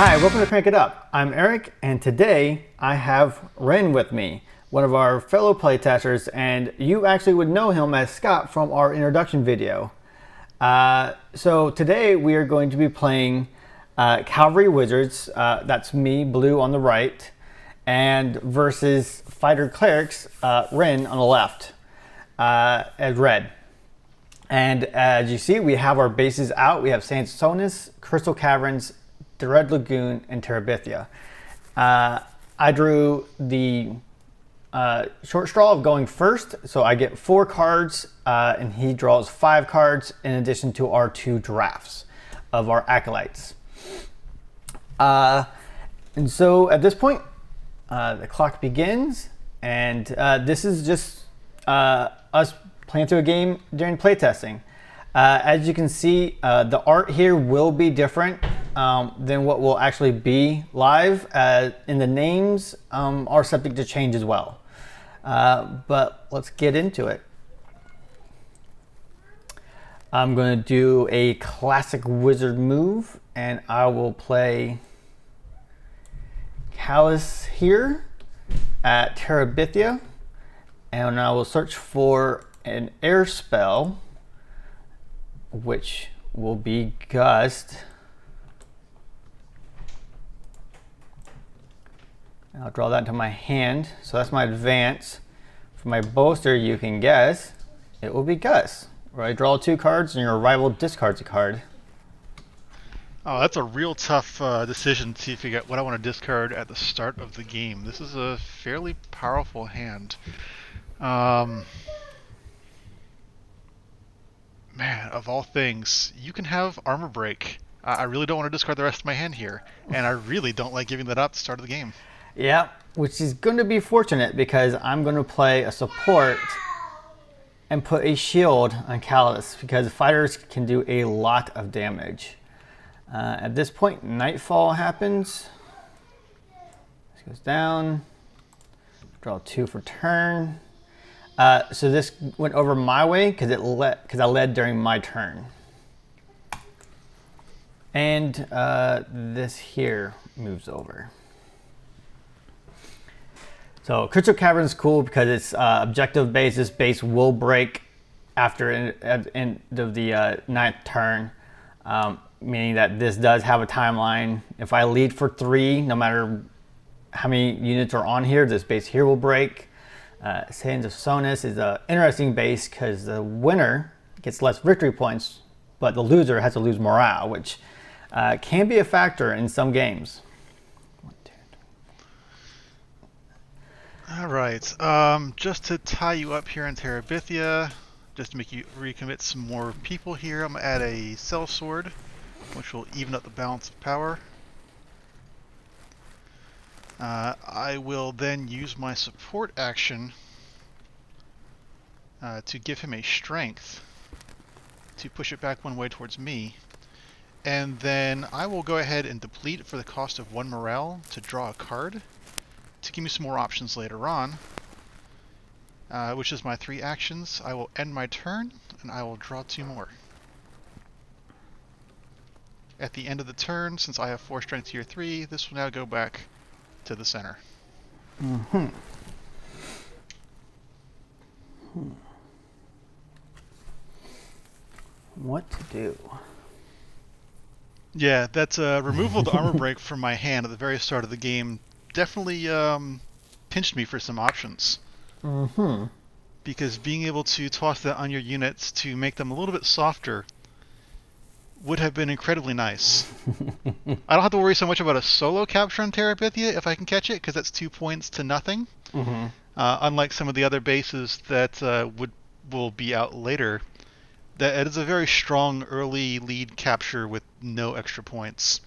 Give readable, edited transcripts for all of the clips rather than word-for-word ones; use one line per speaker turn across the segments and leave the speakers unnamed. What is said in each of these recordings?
Hi, welcome to Crank It Up. I'm Eric, and today I have Ren with me, one of our fellow playtesters, and you actually would know him as Scott from our introduction video. So today we are going to be playing Cavalry Wizards, that's me, blue on the right, and versus Fighter Clerics, Ren on the left, as red. And as you see, we have our bases out. We have Sansonis, Crystal Caverns, the Red Lagoon, and Terabithia. I drew the short straw of going first, so I get 4 cards, and he draws 5 cards in addition to our 2 drafts of our acolytes. And so at this point, the clock begins, and this is just us playing through a game during playtesting. As you can see, the art here will be different than what will actually be live, and the names are subject to change as well. But let's get into it. I'm going to do a classic wizard move, and I will play Callus here at Terabithia, and I will search for an air spell, which will be Gust. I'll draw that into my hand, so that's my advance. For my bolster, you can guess it will be Gust, where I draw 2 cards and your rival discards a card.
Oh, that's a real tough decision to figure out what I want to discard at the start of the game. This is a fairly powerful hand. Man, of all things, you can have Armor Break. I really don't want to discard the rest of my hand here, and I really don't like giving that up at the start of the game.
Yeah, which is going to be fortunate because I'm going to play a support and put a shield on Callus because fighters can do a lot of damage. At this point, Nightfall happens. This goes down. Draw 2 for turn. So this went over my way because I led during my turn. And this here moves over. So Crystal Cavern is cool because it's objective based. This base will break after at the end of the 9th turn, meaning that this does have a timeline. If I lead for 3, no matter how many units are on here, this base here will break. Sands of Sonus is an interesting base because the winner gets less victory points, but the loser has to lose morale, which can be a factor in some games.
All right, just to tie you up here in Terabithia, just to make you recommit some more people here, I'm going to add a Sellsword, which will even up the balance of power. I will then use my support action to give him a strength to push it back 1 way towards me. And then I will go ahead and deplete for the cost of 1 morale to draw a card to give me some more options later on, which is my 3 actions. I will end my turn and I will draw 2 more. At the end of the turn, since I have 4 strength tier 3, this will now go back to the center.
What to do?
Yeah, that's removal of the armor break from my hand at the very start of the game definitely pinched me for some options. Because being able to toss that on your units to make them a little bit softer would have been incredibly nice. I don't have to worry so much about a solo capture on Terabithia if I can catch it, because that's 2 points to nothing. Unlike some of the other bases that will be out later, that it is a very strong early lead capture with no extra points.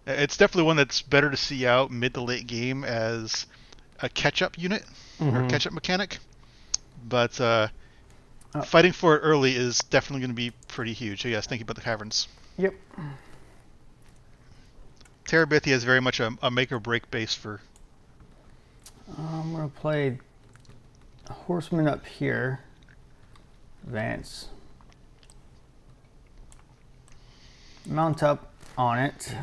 It's definitely one that's better to see out mid to late game as a catch-up unit or catch-up mechanic, but fighting for it early is definitely going to be pretty huge. So yes, thank you about the caverns.
Yep.
Terabithia is very much a make or break base for.
I'm going to play Horseman up here. Advance. Mount up on it.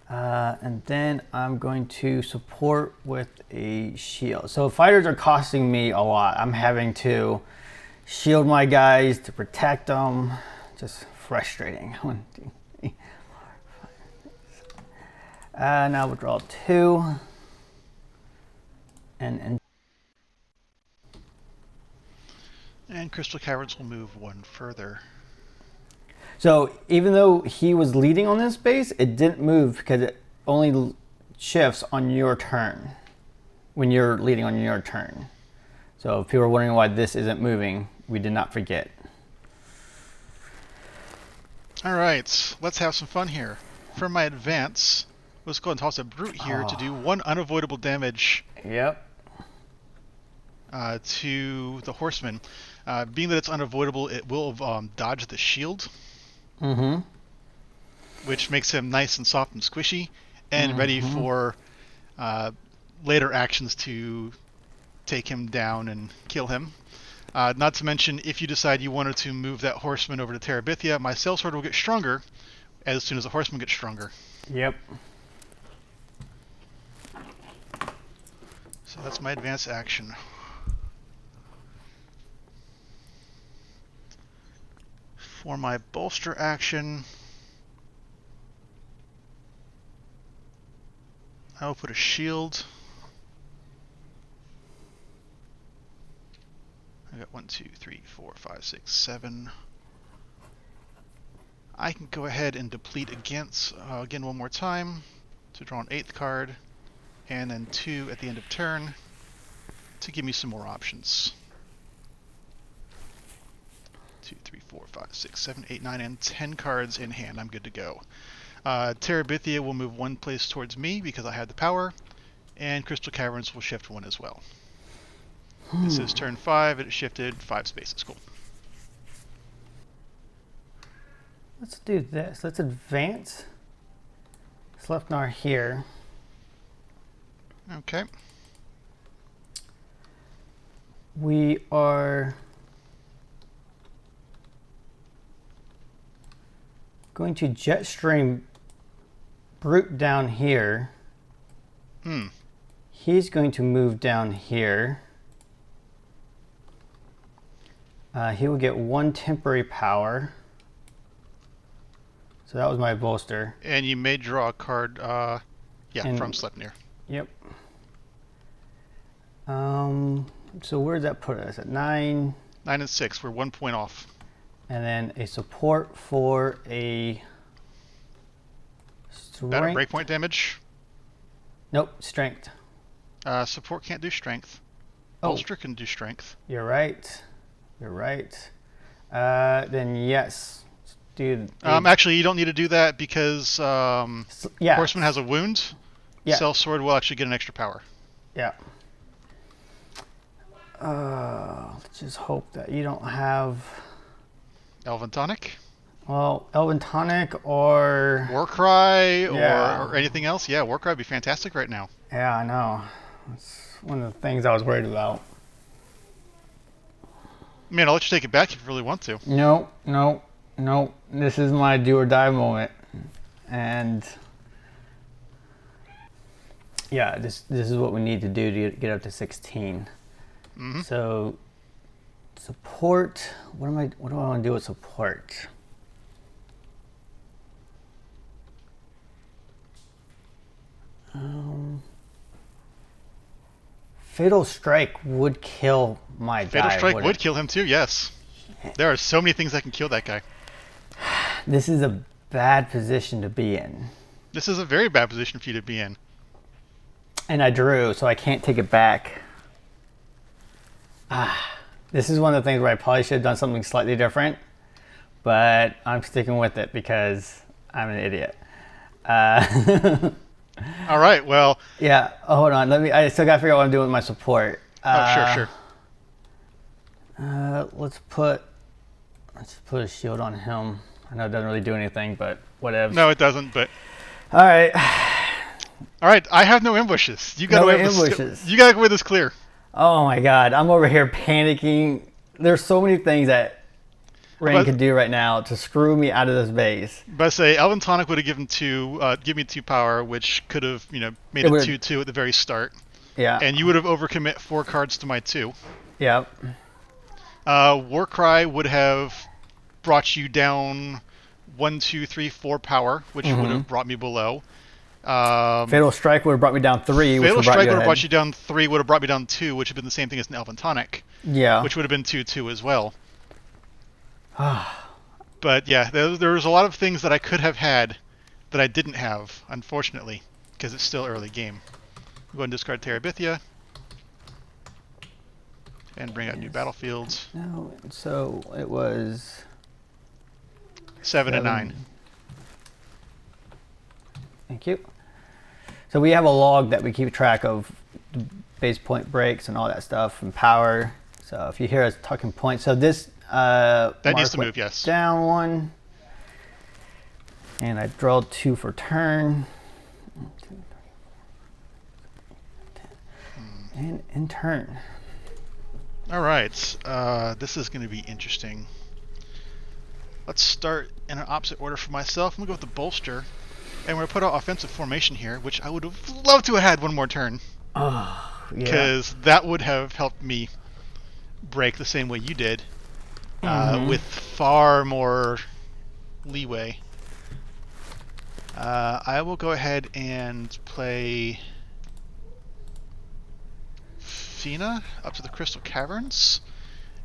And then I'm going to support with a shield. So fighters are costing me a lot. I'm having to shield my guys to protect them. Just frustrating. 1, 2, 3, 4, 5, 6. Now we'll draw 2. And
Crystal Caverns will move 1 further.
so even though he was leading on this base, it didn't move because it only shifts on your turn when you're leading on your turn. So if people are wondering why this isn't moving, we did not forget.
All right, let's have some fun here. For my advance, let's go ahead and toss a Brute here to do 1 unavoidable damage.
Yep.
To the Horseman. Being that it's unavoidable, it will dodge the shield.
Mm-hmm.
Which makes him nice and soft and squishy, and ready for later actions to take him down and kill him. Not to mention, if you decide you wanted to move that Horseman over to Terabithia, my Sellsword will get stronger as soon as the Horseman gets stronger.
Yep.
So that's my advance action. For my bolster action, I will put a shield. I got 1, 2, 3, 4, 5, 6, 7. I can go ahead and deplete again 1 more time to draw an 8th card, and then 2 at the end of turn to give me some more options. 2, 3, 4, 5, 6, 7, 8, 9, and 10 cards in hand. I'm good to go. Terabithia will move 1 place towards me because I have the power, and Crystal Caverns will shift 1 as well. This is turn 5, and it shifted 5 spaces. Cool.
Let's do this. Let's advance Sleipnir here.
Okay.
We are going to Jetstream Brute down here. He's going to move down here. He will get 1 temporary power. So that was my bolster.
And you may draw a card, from Sleipnir.
Yep. So where does that put us? At 9?
9 and 6. We're 1 point off.
And then a support for a strength.
Better breakpoint damage?
Nope, strength.
Support can't do strength. Bolster can do strength.
You're right. You're right. Then yes. Dude.
Actually, you don't need to do that because Horseman has a wound.
Yeah.
Sellsword will actually get an extra power.
Yeah. Let's just hope that you don't have...
Elven Tonic?
Well, Elven Tonic or...
Warcry or anything else? Yeah, Warcry would be fantastic right now.
Yeah, I know. That's one of the things I was worried about.
Man, I'll let you take it back if you really want to.
No. This is my do or die moment. And... yeah, this is what we need to do to get up to 16. So... support. What do I want to do with support? Fatal Strike would kill my guy.
Fatal Strike would kill him too, yes. There are so many things that can kill that guy.
This is a bad position to be in.
This is a very bad position for you to be in.
And I drew, so I can't take it back. This is one of the things where I probably should have done something slightly different, but I'm sticking with it because I'm an idiot.
All right, well...
yeah, hold on. I still got to figure out what I'm doing with my support.
Sure.
Let's put a shield on him. I know it doesn't really do anything, but whatever.
No, it doesn't, but...
all right.
All right, I have no ambushes. You gotta you gotta go with this clear.
Oh my god, I'm over here panicking. There's so many things that Rain could do right now to screw me out of this base.
But I say Elven Tonic would have give me 2 power, which could have made it 2/2 at the very start.
Yeah.
And you would have overcommit 4 cards to my 2.
Yep.
Warcry would have brought you down 1, 2, 3, 4 power, which would have brought me below.
Fatal Strike would have brought me down 3.
Fatal Strike would have brought you down 3, would have brought me down 2, which would have been the same thing as an Elven Tonic.
Yeah.
Which would have been 2/2 as well. But yeah, there was a lot of things that I could have had that I didn't have, unfortunately, because it's still early game. Go ahead and discard Terabithia. And bring out new battlefields.
No, so it was
7 and 9.
Thank you. So we have a log that we keep track of base point breaks and all that stuff and power. So if you hear us talking points, so this
that needs to move, yes.
Down 1, and I draw 2 for turn. 1, 2, 3, 4, 5, 6, 7, 8, 9, 10. And in turn.
All right, this is going to be interesting. Let's start in an opposite order for myself. I'm going to go with the bolster, and we're going to put out offensive formation here, which I would have loved to have had one more turn.
Oh, yeah.
Because that would have helped me break the same way you did, with far more leeway. I will go ahead and play Fina up to the Crystal Caverns,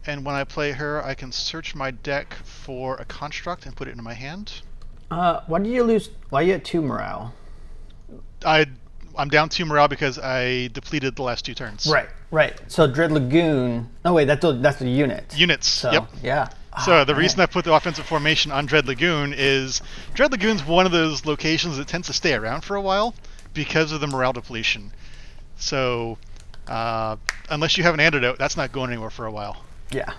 and when I play her, I can search my deck for a construct and put it into my hand.
Why did you lose? Why are you at 2 morale?
I'm down 2 morale because I depleted the last 2 turns.
Right. So Dread Lagoon. Oh wait, that's the unit.
Units.
So,
yep.
Yeah.
So the reason I put the offensive formation on Dread Lagoon is Dread Lagoon's one of those locations that tends to stay around for a while because of the morale depletion. So unless you have an antidote, that's not going anywhere for a while.
Yeah.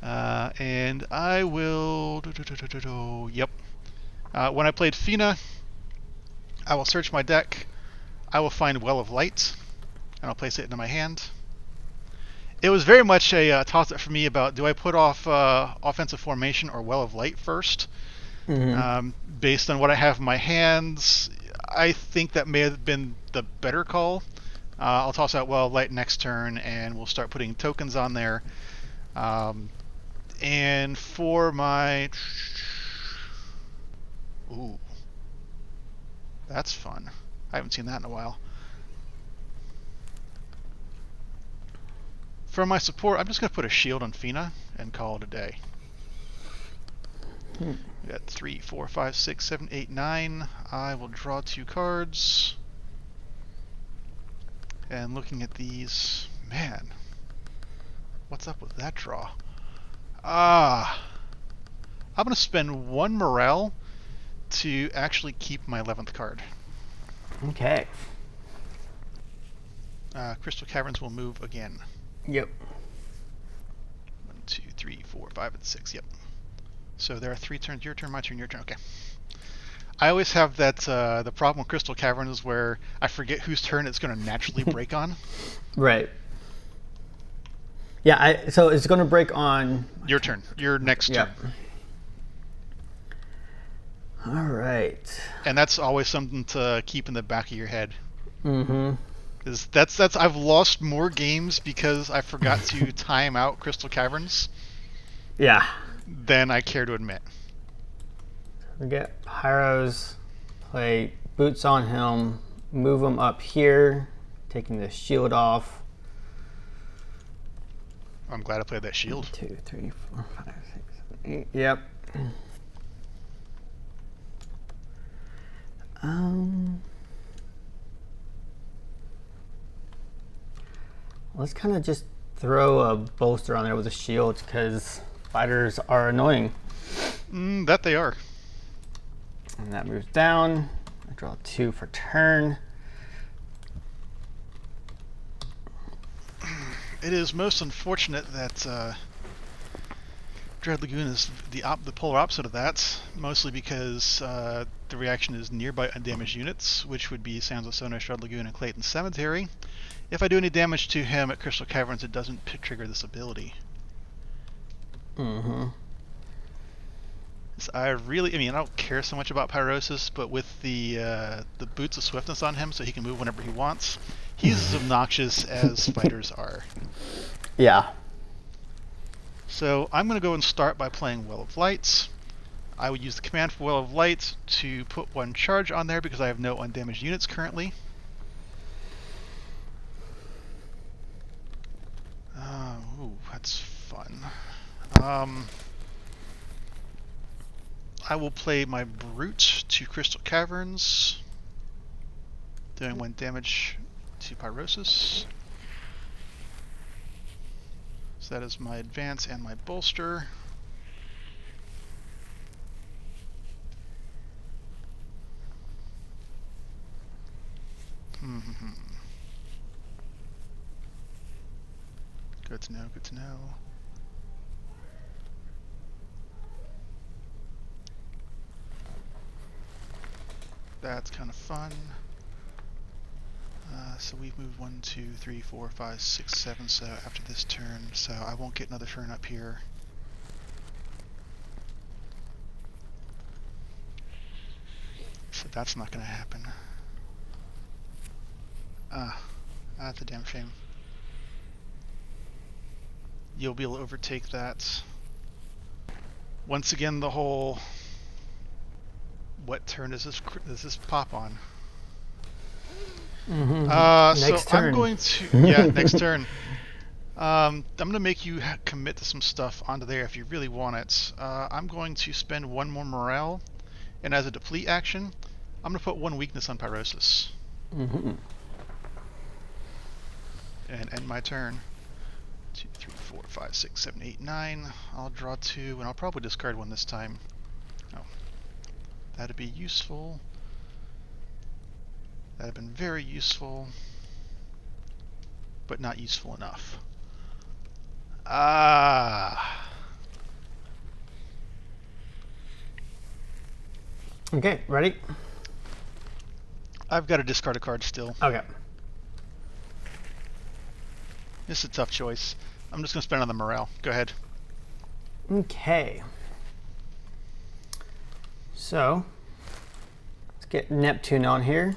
And I will. Yep. When I played Fina, I will search my deck. I will find Well of Light, and I'll place it into my hand. It was very much a toss-up for me about do I put off offensive formation or Well of Light first. Based on what I have in my hands, I think that may have been the better call. I'll toss out Well of Light next turn, and we'll start putting tokens on there. And for my... Ooh. That's fun. I haven't seen that in a while. For my support, I'm just going to put a shield on Fina and call it a day. We got 3, 4, 5, 6, 7, 8, 9. I will draw 2 cards. And looking at these, man, what's up with that draw? I'm going to spend 1 morale to actually keep my 11th card.
Okay.
Crystal Caverns will move again.
Yep.
1, 2, 3, 4, 5, and 6. Yep. So there are 3 turns. Your turn, my turn, your turn. Okay. I always have that the problem with Crystal Caverns where I forget whose turn it's going to naturally break on.
Right. Yeah. So it's going to break on
your turn. Your next turn.
All right.
And that's always something to keep in the back of your head.
Mm-hmm.
That's I've lost more games because I forgot to time out Crystal Caverns.
Yeah.
Than I care to admit.
We get Pyros, play Boots on him, move him up here, taking the shield off.
I'm glad I played that shield.
1, 2, 3, 4, 5, 6, 7, 8. Yep. Let's kind of just throw a bolster on there with a shield because fighters are annoying.
That they are.
And that moves down. I draw 2 for turn.
It is most unfortunate that Dread Lagoon is the polar opposite of that, mostly because the reaction is nearby undamaged units, which would be Sands of Sonar, Dread Lagoon, and Clayton Cemetery. If I do any damage to him at Crystal Caverns, it doesn't trigger this ability.
Mm-hmm.
So I don't care so much about Pyrosis, but with the boots of swiftness on him, so he can move whenever he wants, he's as obnoxious as fighters are.
Yeah.
So I'm going to go and start by playing Well of Light. I would use the command for Well of Light to put one charge on there because I have no undamaged units currently. Ooh, that's fun. I will play my Brute to Crystal Caverns, doing 1 damage to Pyrosis. So that is my advance and my bolster. Good to know, good to know. That's kind of fun. So we've moved 1, 2, 3, 4, 5, 6, 7, so after this turn, so I won't get another turn up here. So that's not going to happen. That's a damn shame. You'll be able to overtake that. Once again, the whole... What turn does this pop on?
Mm-hmm.
So
Next turn.
I'm going to... Yeah, next turn. I'm going to make you commit to some stuff onto there if you really want it. I'm going to spend 1 more morale, and as a deplete action, I'm going to put 1 weakness on Pyrosis.
Mm-hmm.
And end my turn. 2, 3, 4, 5, 6, 7, 8, 9. I'll draw 2, and I'll probably discard 1 this time. Oh, that'd be useful. That'd have been very useful, but not useful enough.
Okay, ready?
I've got to discard a card still.
Okay.
This is a tough choice. I'm just going to spend on the morale. Go ahead.
Okay. So, let's get Neptune on here.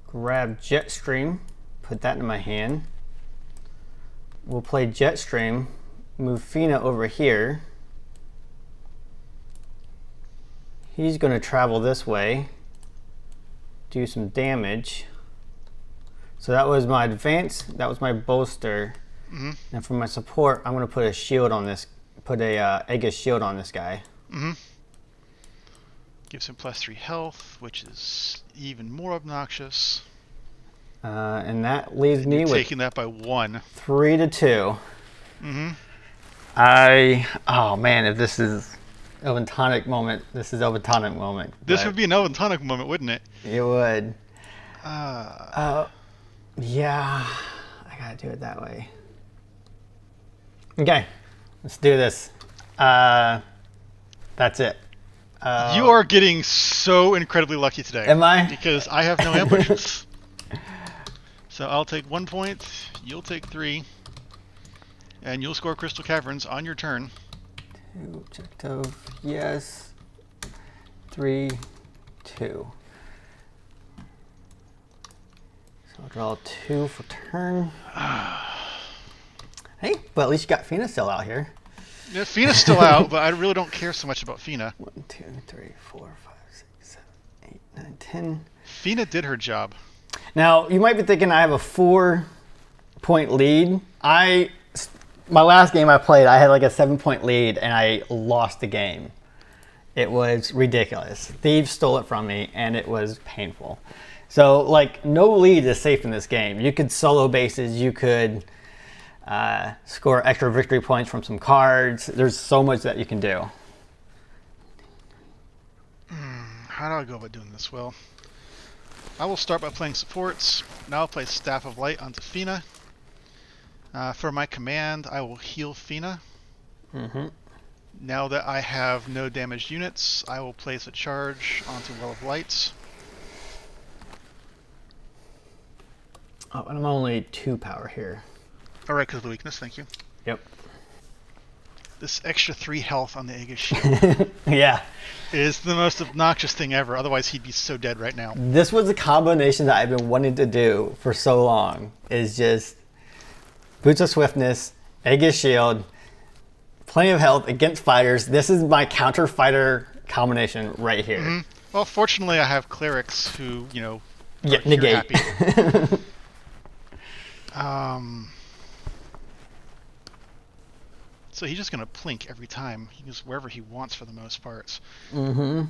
Grab Jetstream, put that in my hand. We'll play Jetstream, move Fina over here. He's going to travel this way, do some damage. So that was my advance, that was my bolster.
Mm-hmm.
And for my support, I'm going to put a shield on this, put a Aegis shield on this guy.
Mm-hmm. Gives him +3 health, which is even more obnoxious.
And that leaves me with
taking that by 1.
3 to 2.
Mm-hmm.
Oh man, if this is Elven Tonic moment, this is Elven Tonic moment.
This would be an Elven Tonic moment, wouldn't it?
It would. Yeah, I gotta do it that way. Okay, let's do this. That's it.
You are getting so incredibly lucky today.
Am I?
Because I have no ambushes. So I'll take 1 point, you'll take 3, and you'll score Crystal Caverns on your turn.
2 objective, yes. 3, 2. So I'll draw 2 for turn. Hey, but at least you got Fina still out here.
Yeah, Fina's still out, but I really don't care so much about Fina.
1, 2, 3, 4, 5, 6, 7, 8, 9, 10.
Fina did her job.
Now, you might be thinking I have a 4-point lead. My last game I played, I had like a 7-point lead and I lost the game. It was ridiculous. Thieves stole it from me and it was painful. So like no lead is safe in this game. You could solo bases, you could score extra victory points from some cards. There's so much that you can do.
How do I go about doing this? Well, I will start by playing supports. Now I'll play Staff of Light onto Fina. For my command, I will heal Fina.
Mm-hmm.
Now that I have no damaged units, I will place a charge onto Well of Light.
Oh, and I'm only 2 power here.
Alright, because of the weakness, thank you.
Yep.
This extra 3 health on the Aegis shield
Yeah.
is the most obnoxious thing ever. Otherwise, he'd be so dead right now.
This was a combination that I've been wanting to do for so long. Is just Boots of Swiftness, Aegis Shield, plenty of health against fighters. This is my counter fighter combination right here.
Mm-hmm. Well, fortunately, I have clerics who,
Yeah,
are
negate.
happy. So he's just going to plink every time. He goes wherever he wants for the most part.
Mm-hmm.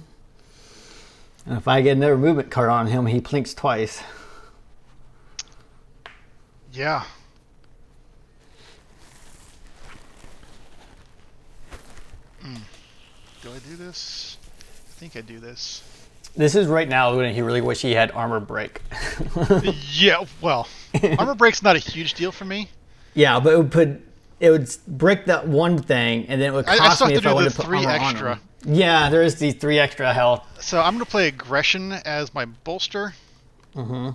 And if I get another movement card on him, he plinks twice.
Yeah. Do I do this? I think I do this.
This is right now when he really wish he had armor break.
Yeah, well, armor break's not a huge deal for me.
Yeah, but it would break that one thing, and then it would
I
cost
still
me
have
if
to
I
do
wanted
the
to put
3
armor
extra.
on him. Yeah, there is these 3 extra health.
So I'm going to play aggression as my bolster.
Mm-hmm.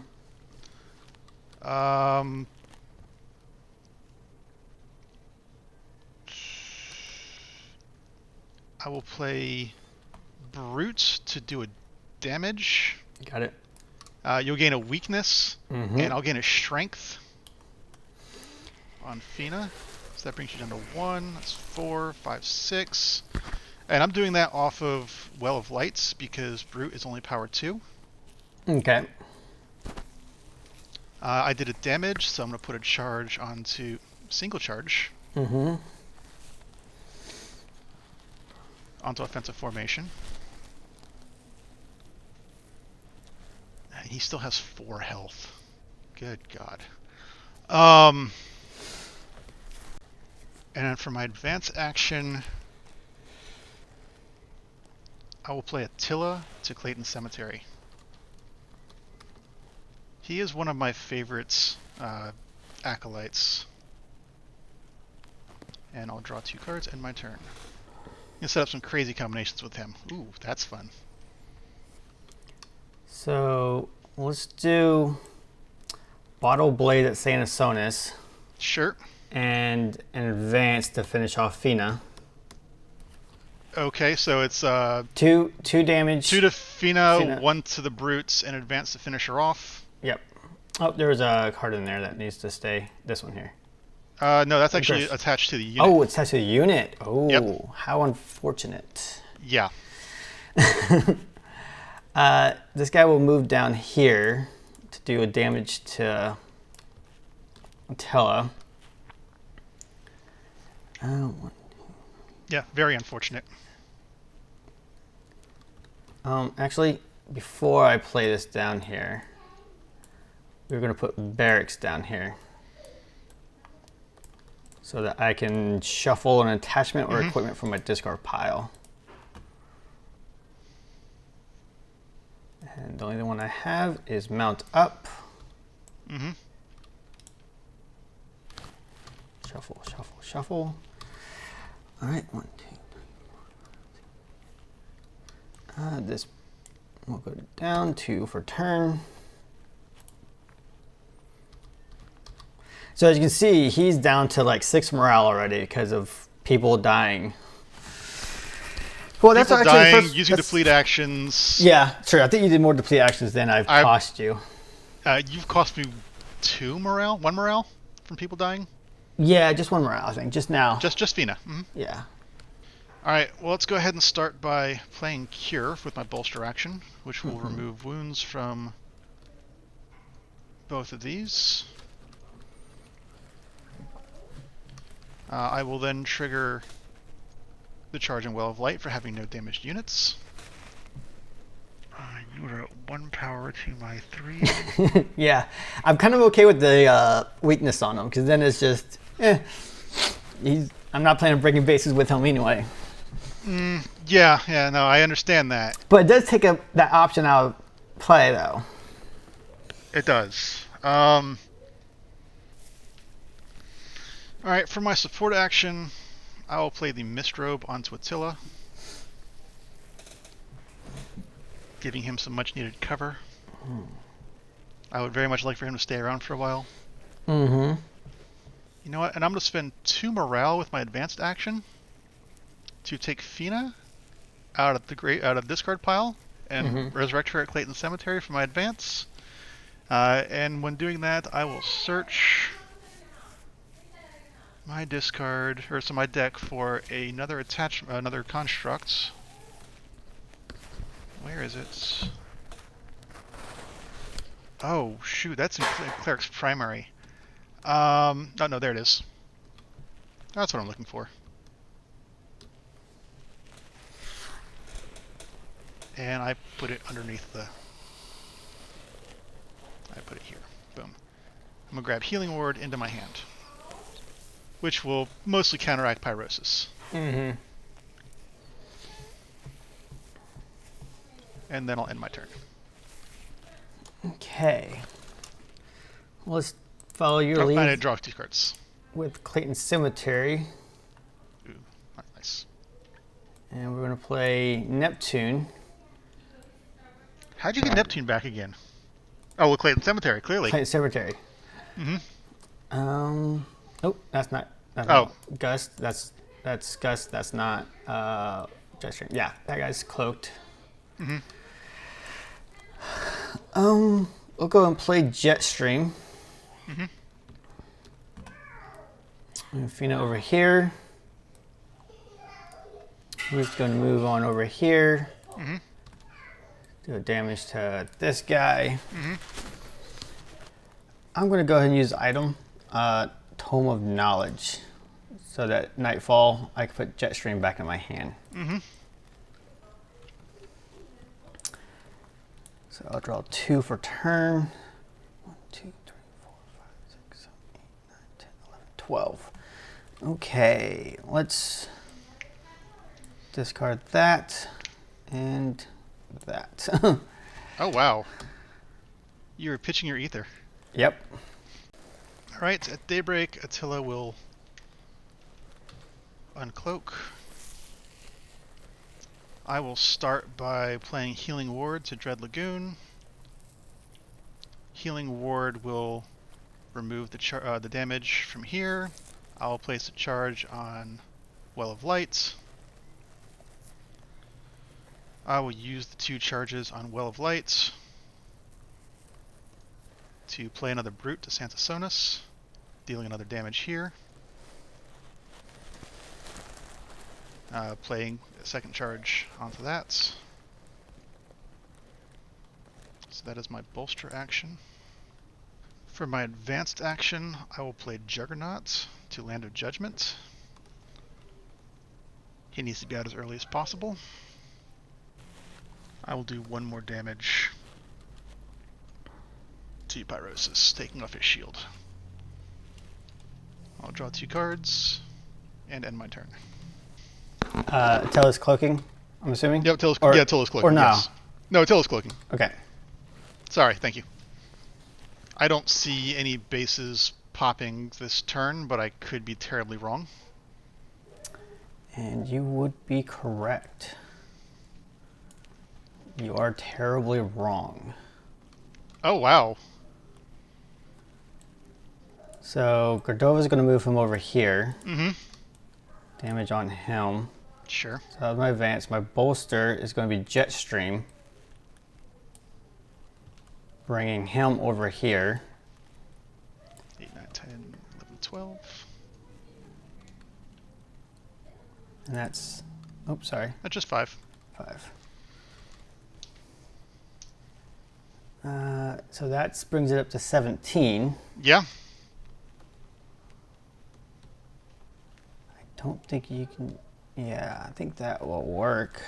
I will play brute to do a damage.
Got it.
You'll gain a weakness,
Mm-hmm.
and I'll gain a strength on Fina. So that brings you down to 1. That's 4, 5, 6. And I'm doing that off of Well of Lights because brute is only power 2.
Okay.
I did a damage, so I'm going to put a charge onto single charge
Mm-hmm.
onto offensive formation. And he still has 4 health. Good God. And then for my advance action, I will play Attila to Clayton Cemetery. He is one of my favorite acolytes. And I'll draw 2 cards in my turn. I'm gonna set up some crazy combinations with him. Ooh, that's fun.
So let's do Bottle Blade at Sanasonis
Sure.
and an advance to finish off Fina.
Okay, so it's
2 damage.
2 to Fina,
Fina.
1 to the brutes, and advance to finish her off.
Yep. Oh, there was a card in there that needs to stay. This one here.
No, that's actually
Interesting.
attached to the unit.
Oh, it's attached to the unit. Oh,
Yep.
How unfortunate.
Yeah.
This guy will move down here to do a damage to Attila.
Yeah, very unfortunate.
Actually, before I play this down here, we're going to put barracks down here so that I can shuffle an attachment or equipment from my discard pile. And the only one I have is Mount Up.
Mm-hmm.
Shuffle, shuffle, shuffle. All right, 1, 2, 3. This will go down 2 for turn. So as you can see, he's down to like 6 morale already because of people dying. Well, that's
People
actually the
dying,
first,
using
that's-
deplete actions.
Yeah, sure. I think you did more deplete actions than I've cost you.
You've cost me 1 morale from people dying.
Yeah, just 1 morale, I think. Just now.
Just Fina. Mm-hmm.
Yeah.
All right. Well, let's go ahead and start by playing Cure with my bolster action, which will remove wounds from both of these. I will then trigger the charge in Well of Light for having no damaged units. You are at 1 power to my 3.
Yeah, I'm kind of okay with the weakness on him because then it's just, I'm not planning on breaking bases with him anyway.
Yeah, no, I understand that.
But it does take that option out of play though.
It does. All right, for my support action, I will play the Mist Robe onto Attila, giving him some much-needed cover. I would very much like for him to stay around for a while.
Mm-hmm.
You know what? And I'm going to spend 2 morale with my advanced action. to take Fina out of the discard pile and resurrect her at Clayton Cemetery for my advance. And when doing that, I will search my discard, or so my deck, for another construct. Where is it? Oh shoot, that's in Cleric's Primary. Oh no, there it is. That's what I'm looking for. And I put it underneath the... I put it here. Boom. I'm gonna grab Healing Ward into my hand, which will mostly counteract Pyrosis. And then I'll end my turn.
Okay. Let's follow your
I
lead
didn't draw 2 cards.
with Clayton Cemetery.
Ooh, nice.
And we're going to play Neptune.
How'd you get Neptune back again? Oh, well, Clayton Cemetery, clearly.
Clayton Cemetery. Oh, that's not Gust. That's Gust. That's not Jetstream. Yeah, that guy's cloaked. We'll go and play Jetstream. And Fina over here. We're just going to move on over here. Do damage to this guy. I'm going to go ahead and use item, Tome of Knowledge, so that Nightfall I can put Jetstream back in my hand. So I'll draw 2 for turn. 1, 2, 3, 4, 5, 6, 7, 8, 9, 10, 11, 12. Okay, let's discard that and that.
Oh, wow. You were pitching your ether.
Yep.
Alright, at daybreak, Attila will uncloak. I will start by playing Healing Ward to Dread Lagoon. Healing Ward will remove the damage from here. I will place a charge on Well of Light. I will use the 2 charges on Well of Light to play another Brute to Santa Sonus, dealing another damage here. Playing a second charge onto that. So that is my bolster action. For my advanced action, I will play Juggernaut to Land of Judgment. He needs to be out as early as possible. I will do 1 more damage to Pyrosis, taking off his shield. I'll draw 2 cards and end my turn.
Attila's cloaking, I'm assuming?
Yep, Attila's cloaking.
Or no?
Yes. No, Attila's cloaking.
Okay.
Sorry, thank you. I don't see any bases popping this turn, but I could be terribly wrong.
And you would be correct. You are terribly wrong.
Oh, wow.
So Gordova's going to move him over here.
Mm-hmm.
Damage on him.
Sure.
So that's my advance. My bolster is going to be Jetstream. Bringing him over here.
8, 9, 10, 11, 12.
And that's... Oops, sorry.
That's just 5.
5. So that brings it up to 17.
Yeah.
I don't think you can... Yeah, I think that will work.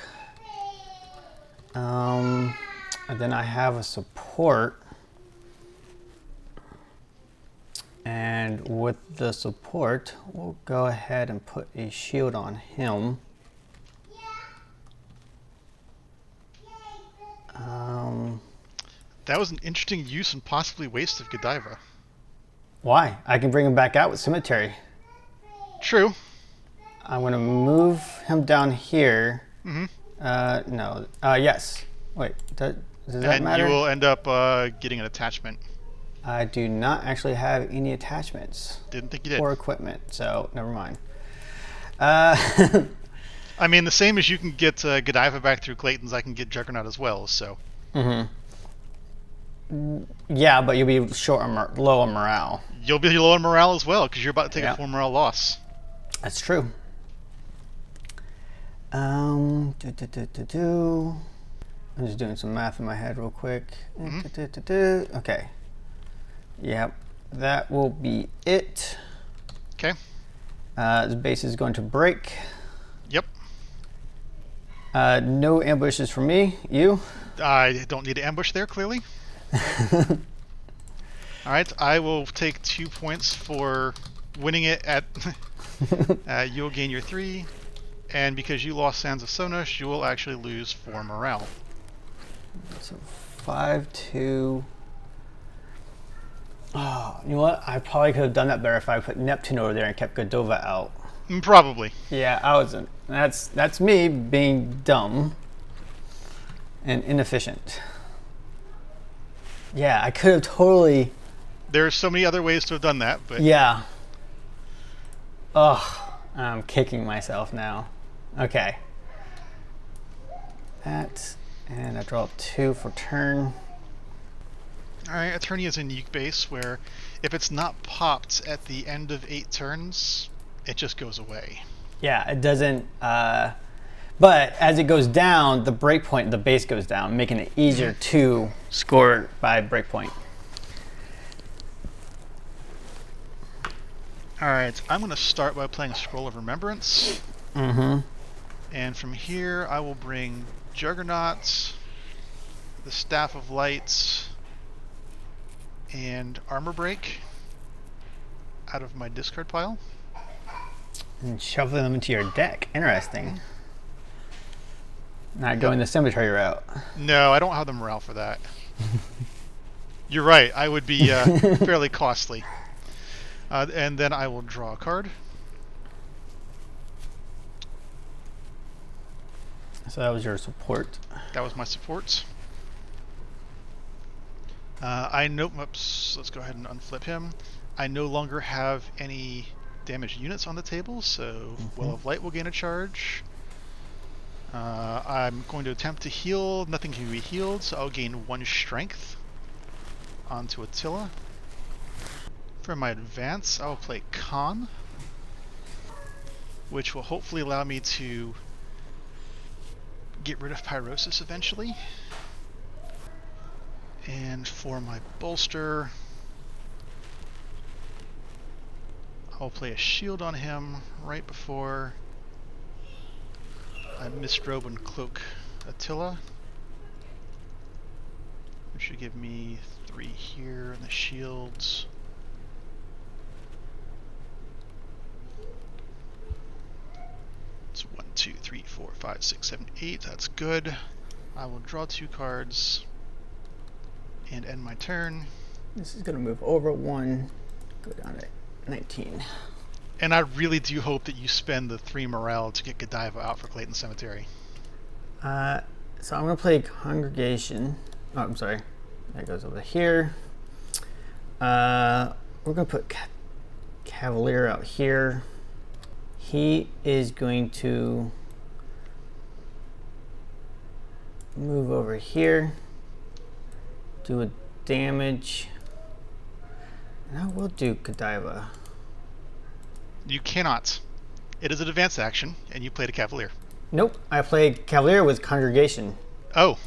And then I have a support. And with the support, we'll go ahead and put a shield on him.
That was an interesting use and possibly waste of Godiva.
Why? I can bring him back out with Cemetery.
True.
I'm going to move him down here.
Mm-hmm.
No. Yes. Wait. Does that
And
matter?
you will end up getting an attachment.
I do not actually have any attachments.
Didn't think you did.
Or equipment, so never mind.
I mean, the same as you can get Godiva back through Clayton's, I can get Juggernaut as well. So
Yeah, but you'll be short on low on morale.
you'll be low on morale as well because you're about to take a
Yep.
4 morale loss.
That's true. I'm just doing some math in my head real quick. Okay. Yep. That will be it.
Okay.
The base is going to break.
Yep.
No ambushes for me. You?
I don't need to ambush there, clearly. All right. I will take 2 points for winning it at. You'll gain your 3. And because you lost Sands of Sonos, you will actually lose 4 morale.
So 5, 2. Oh, you know what? I probably could have done that better if I put Neptune over there and kept Godova out.
Probably.
Yeah, I wasn't. That's me being dumb and inefficient. Yeah, I could have totally.
There are so many other ways to have done that, but
Yeah. Ugh, I'm kicking myself now. Okay. That, and I draw 2 for turn.
all right. Attorney is a unique base where if it's not popped at the end of 8 turns, it just goes away.
Yeah, it doesn't. But as it goes down, the breakpoint, the base goes down, making it easier to score by breakpoint.
All right. I'm going to start by playing a Scroll of Remembrance. And from here, I will bring Juggernaut, the Staff of Light, and Armor Break out of my discard pile.
And shuffle them into your deck. Interesting. Not going the cemetery route.
No, I don't have the morale for that. You're right. I would be fairly costly. And then I will draw a card.
So that was your support.
That was my support. I know. Oops. Let's go ahead and unflip him. I no longer have any damaged units on the table, so Well of Light will gain a charge. I'm going to attempt to heal. Nothing can be healed, so I'll gain 1 strength onto Attila. For my advance, I will play Khan, which will hopefully allow me to get rid of Pyrosis eventually. And for my bolster, I'll play a shield on him right before I misrobe and cloak Attila, which should give me 3 here in the shields. It's 1, 2, 3, 4, 5, 6, 7, 8. That's good. I will draw 2 cards and end my turn.
This is going to move over 1, go down to 19.
And I really do hope that you spend the 3 morale to get Godiva out for Clayton Cemetery.
So I'm going to play Congregation. Oh, I'm sorry. That goes over here. We're going to put Cavalier out here. He is going to move over here, do a damage, and I will do Godiva.
You cannot. It is an advanced action, and you played a Cavalier.
Nope, I played Cavalier with Congregation.
Oh,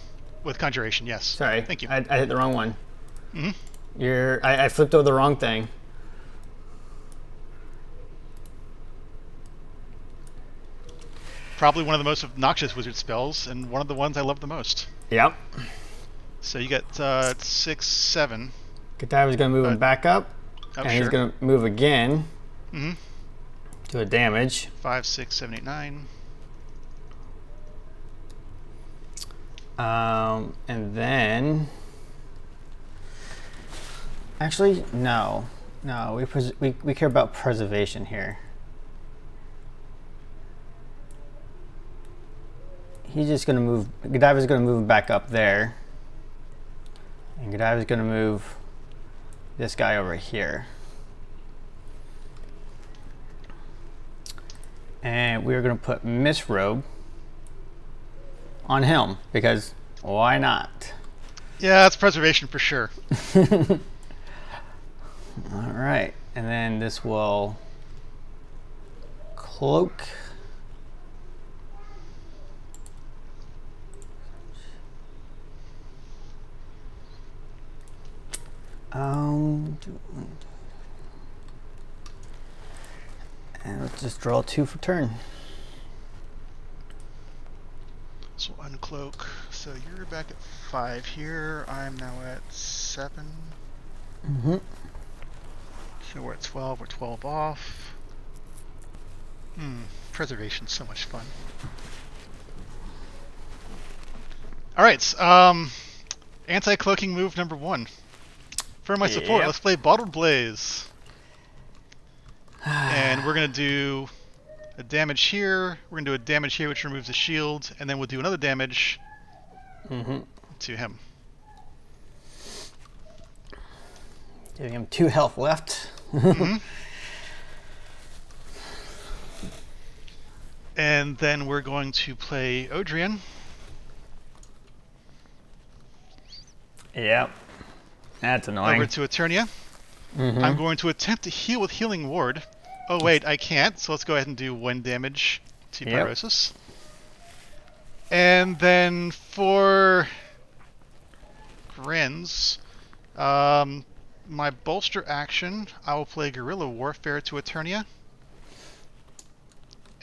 with Conjuration, yes.
Sorry,
Thank you.
I hit the wrong one.
Mm-hmm.
I flipped over the wrong thing.
Probably one of the most obnoxious wizard spells, and one of the ones I love the most.
Yep.
So you got 6, 7.
Godiva's going to move him back up, and he's going to move again.
Mm-hmm.
Do a damage.
5, 6, 7, 8, 9.
And then, actually, no, we care about preservation here. He's just gonna move. Godiva's gonna move back up there, and Godiva's gonna move this guy over here. And we're going to put Misrobe on him because why not?
Yeah, that's preservation for sure.
All right, and then this will cloak. And let's just draw 2 for turn.
So uncloak. So you're back at 5 here. I'm now at 7. So we're at 12. We're 12 off. Preservation's so much fun. All right. Anti-cloaking move number 1. For my support, let's play Bottled Blaze. And we're going to do a damage here. We're going to do a damage here, which removes the shield. And then we'll do another damage to him.
Giving him 2 health left.
And then we're going to play Odrian.
Yep. That's annoying.
Over to Eternia. I'm going to attempt to heal with Healing Ward. Oh wait, I can't, so let's go ahead and do 1 damage to Pyrosis. And then for Grins, my bolster action, I will play Guerrilla Warfare to Eternia.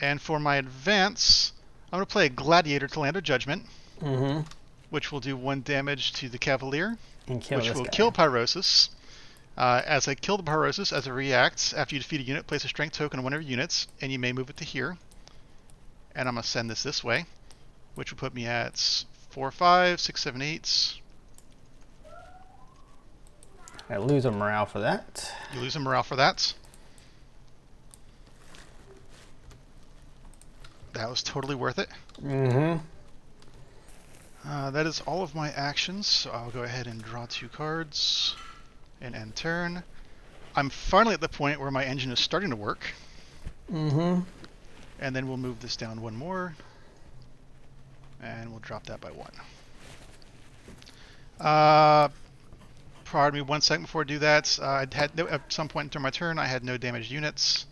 And for my advance, I'm going to play Gladiator to Land of Judgment, which will do 1 damage to the Cavalier, which will kill Pyrosis. As I kill the Pyrosis, as it reacts, after you defeat a unit, place a strength token on one of your units, and you may move it to here. And I'm going to send this way, which will put me at 4, 5, 6, 7, 8.
I lose a morale for that.
You lose a morale for that. That was totally worth it. That is all of my actions, so I'll go ahead and draw 2 cards and end turn. I'm finally at the point where my engine is starting to work. And then we'll move this down 1 more. And we'll drop that by 1. Pardon me 1 second before I do that. At some point during my turn, I had no damaged units.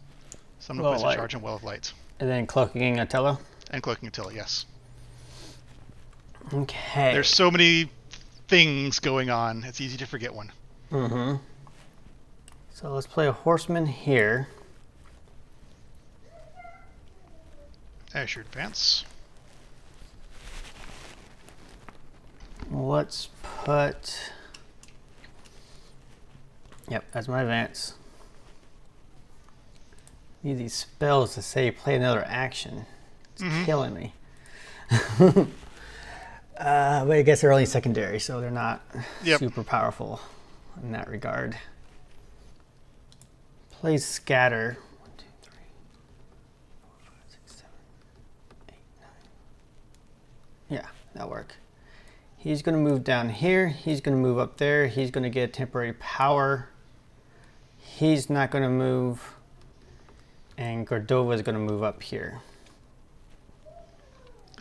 So I'm going to place a charge on Well of Light.
And then cloaking Attila?
And cloaking Attila, yes.
Okay.
There's so many things going on, it's easy to forget one.
So let's play a horseman here.
As your advance.
Let's put... Yep, that's my advance. Need these spells to say play another action. It's killing me. But I guess they're only secondary, so they're not super powerful in that regard. Play Scatter. 1, 2, 3, 4, 5, 6, 7, 8, 9. Yeah, that'll work. He's going to move down here. He's going to move up there. He's going to get a temporary power. He's not going to move. And Cordova is going to move up here.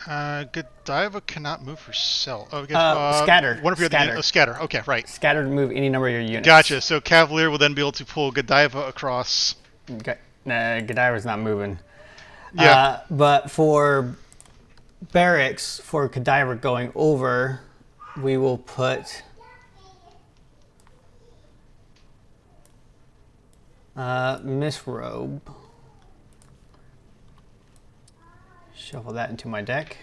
Godiva cannot move herself. Oh,
scatter.
One of your scatter. Okay, right.
Scatter to move any number of your units.
Gotcha. So Cavalier will then be able to pull Godiva across.
Okay. Nah, Godiva's not moving.
Yeah.
But for barracks, for Godiva going over, we will put Misrobe. Shuffle that into my deck.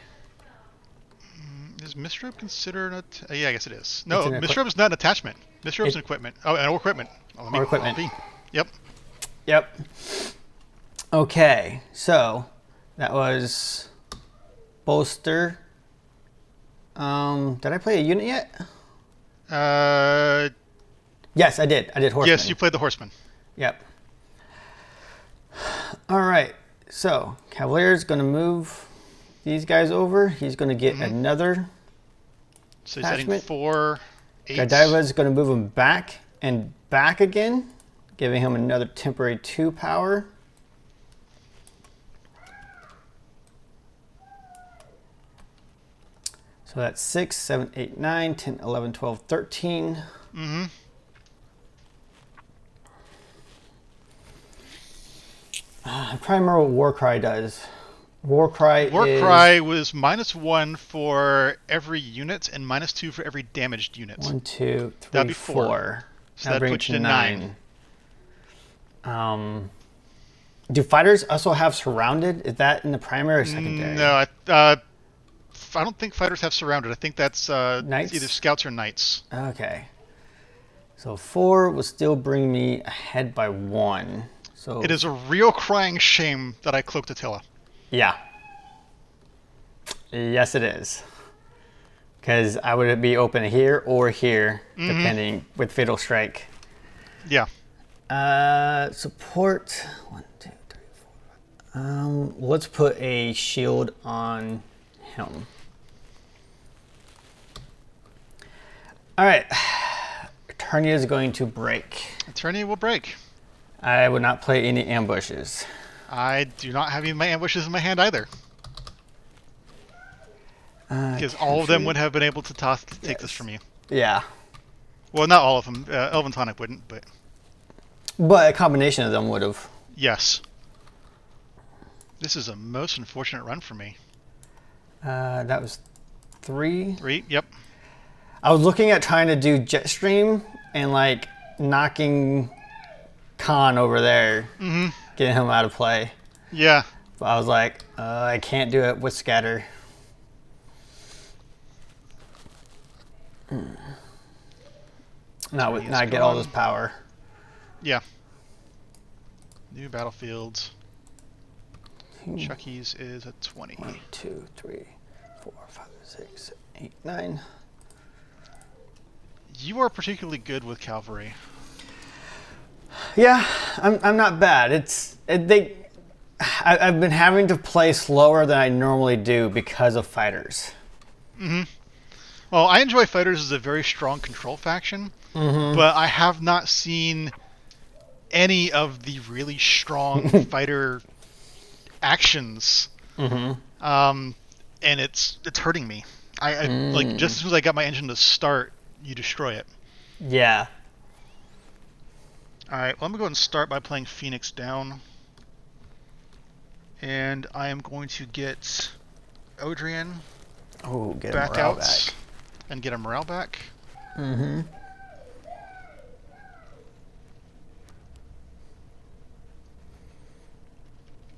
Is Misrobe considered an yeah, I guess it is. No, Misrobe is not an attachment. Misrobe is an equipment. Oh, and equipment.
Or equipment.
Yep.
Yep. Okay, so that was bolster. Did I play a unit yet? Yes, I did. I did horseman.
Yes, you played the horseman.
Yep. All right. So Cavalier's going to move these guys over. He's going to get another.
So he's adding 4, 8.
Godiva's going to move him back and back again, giving him another temporary 2 power. So that's 6, 7, 8, 9, 10, 11, 12, 13.
Mm-hmm.
I'm trying to remember what Warcry does. Warcry
was -1 for every unit and -2 for every damaged unit.
1, 2, 3,
That'd be
4.
So
That
that
brings
puts you to 9.
Do fighters also have surrounded? Is that in the primary or secondary?
No, I don't think fighters have surrounded. I think that's
Knights?
either scouts or knights.
Okay. So 4 will still bring me ahead by 1. So
It is a real crying shame that I cloaked Attila.
yeah. Yes, it is. Because I would be open here or here, depending with Fatal Strike.
Yeah.
Support 1, 2, 3, 4. Let's put a shield on him. All right. Eternia is going to break.
Eternia will break.
I would not play any ambushes.
I do not have any of my ambushes in my hand either. Because all of them would have been able to take this from you.
Yeah.
Well, not all of them. Elven Tonic wouldn't, but...
But a combination of them would have.
Yes. This is a most unfortunate run for me.
That was 3.
3, yep.
I was looking at trying to do Jetstream and like knocking Khan over there, getting him out of play.
Yeah.
But I was like, I can't do it with Scatter. Not get all this power.
Yeah. New battlefields. Chucky's is at 20.
1, 2, 3, 4, 5, 6, 8, 9.
You are particularly good with cavalry.
Yeah, I'm not bad. I've been having to play slower than I normally do because of fighters.
Well, I enjoy fighters as a very strong control faction, but I have not seen any of the really strong fighter actions, and it's hurting me. I like just as soon as I got my engine to start, you destroy it.
Yeah.
All right, well, I'm gonna go ahead and start by playing Phoenix down, and I am going to get Odrian
Get
back
morale
out
back.
and get a morale back.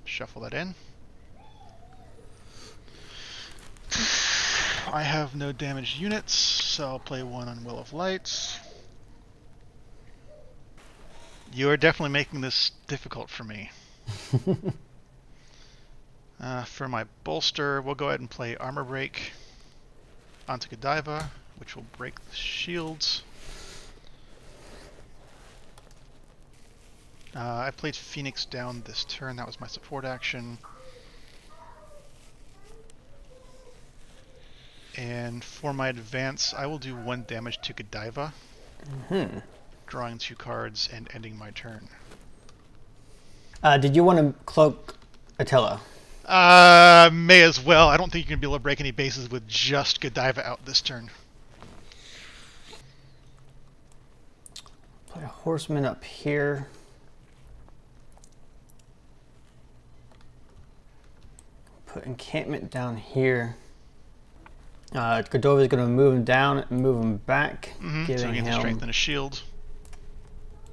Shuffle that in. I have no damaged units, so I'll play 1 on Will of Light. You are definitely making this difficult for me. For my bolster, we'll go ahead and play Armor Break onto Godiva, which will break the shields. I played Phoenix down this turn. That was my support action. And for my advance, I will do 1 damage to Godiva, drawing 2 cards and ending my turn.
Did you want to cloak Attila?
May as well. I don't think you're going to be able to break any bases with just Godiva out this turn.
Play a horseman up here. Put encampment down here. Godova is going to move him down and move him back, giving
So we get the
him
strength and a shield.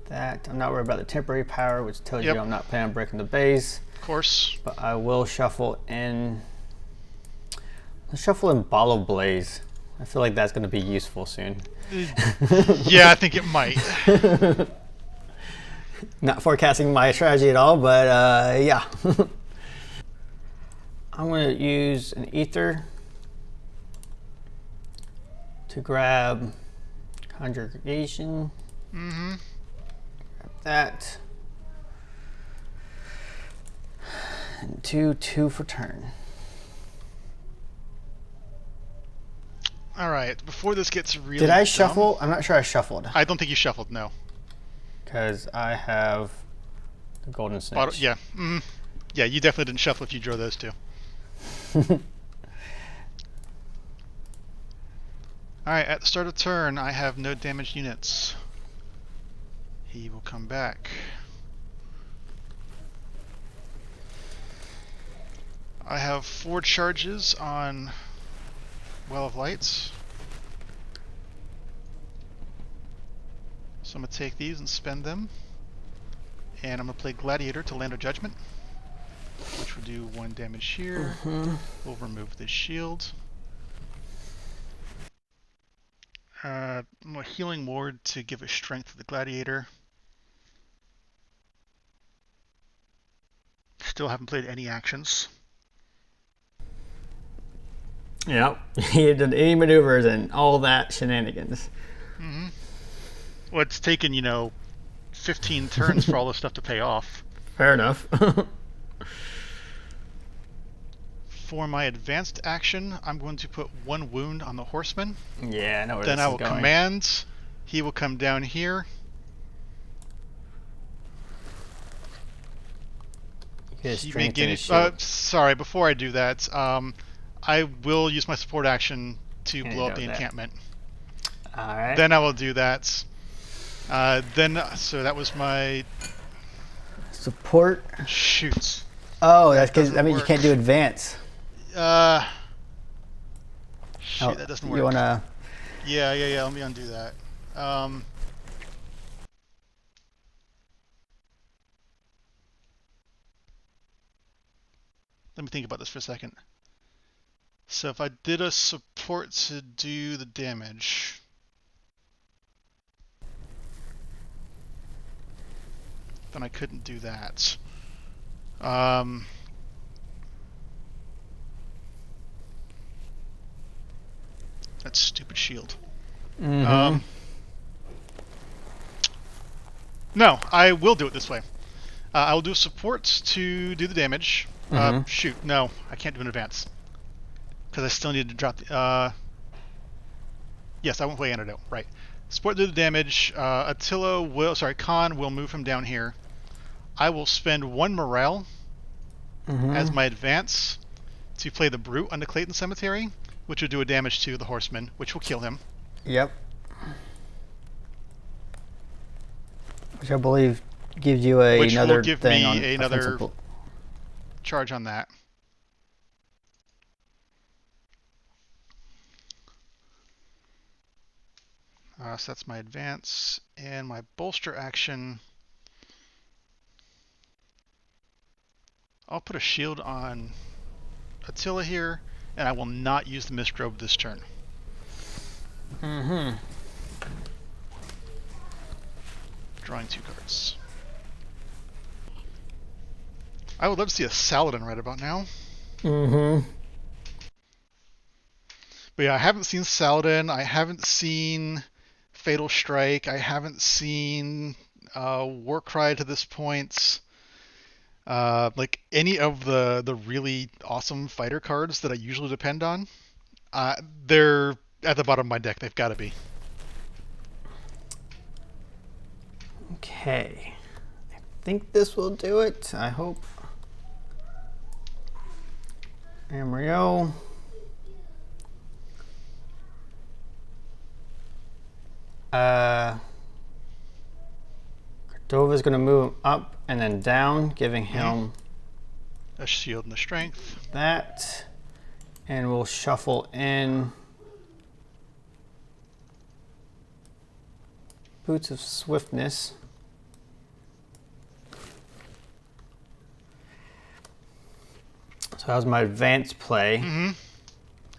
that. I'm not worried about the temporary power, which tells
Yep.
you I'm not planning on breaking the base.
Of course.
But I will shuffle in. Let's shuffle in Ball of Blaze. I feel like that's going to be useful soon.
Yeah, I think it might.
Not forecasting my strategy at all, but yeah. I'm going to use an ether to grab Congregation. Grab that. And 2 for turn.
All right. Before this gets really
Did I
dumb,
shuffle? I'm not sure I shuffled.
I don't think you shuffled. No.
Because I have the Golden Snitch.
Yeah. Yeah, you definitely didn't shuffle if you drew those 2. Alright, at the start of turn, I have no damaged units. He will come back. I have 4 charges on Well of Lights. So I'm going to take these and spend them. And I'm going to play Gladiator to land a Judgment, which will do 1 damage here. We'll remove this shield. I'm a Healing Ward to give a strength to the Gladiator. Still haven't played any actions.
Yep. He did any maneuvers and all that shenanigans.
Well, it's taken, 15 turns for all this stuff to pay off.
Fair enough.
For my advanced action, I'm going to put 1 wound on the horseman.
Yeah, I know where
Then
this
I
is
will
going.
command. He will come down here. He may gain sorry, before I do that, I will use my support action to blow up the encampment.
Alright.
Then I will do that. So that was my
support.
Shoot.
Oh, that's because that means you can't do advance.
Shoot, that doesn't work.
You wanna?
Yeah. Let me undo that. Let me think about this for a second. So if I did a support to do the damage, then I couldn't do that. That stupid shield. No, I will do it this way. I will do support to do the damage. Shoot, no, I can't do an advance. Because I still need to drop the... yes, I won't play Antidote, right. Support to do the damage. Khan will move him down here. I will spend 1 morale as my advance to play the Brute on the Clayton Cemetery, which will do a damage to the horseman, which will kill him.
Yep. Which I believe gives you another
give
thing
me
on
another charge on that. So that's my advance, and my bolster action. I'll put a shield on Attila here, and I will not use the Mistrobe this turn. Drawing 2 cards. I would love to see a Saladin right about now. But yeah, I haven't seen Saladin. I haven't seen Fatal Strike. I haven't seen Warcry to this point. Like any of the really awesome fighter cards that I usually depend on, they're at the bottom of my deck. They've got to be.
Okay. I think this will do it. I hope. Amarillo. Cordova's going to move him up and then down, giving him
a shield and a strength.
That. And we'll shuffle in Boots of Swiftness. So that was my advance play.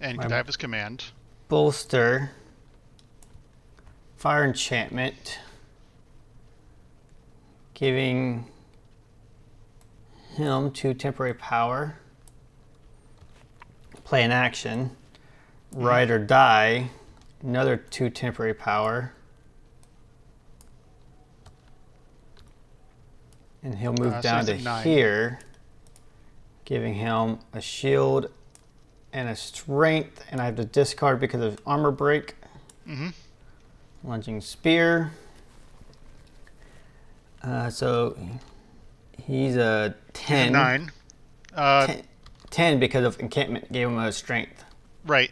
And Godiva's command.
Bolster. Fire enchantment. Giving him 2 temporary power. Play an action. Ride or die. Another 2 temporary power. And he'll move down to here, giving him a shield and a strength, and I have to discard because of armor break. Lunging spear. So he's a 10.
9.
10 because of encampment gave him a strength.
Right.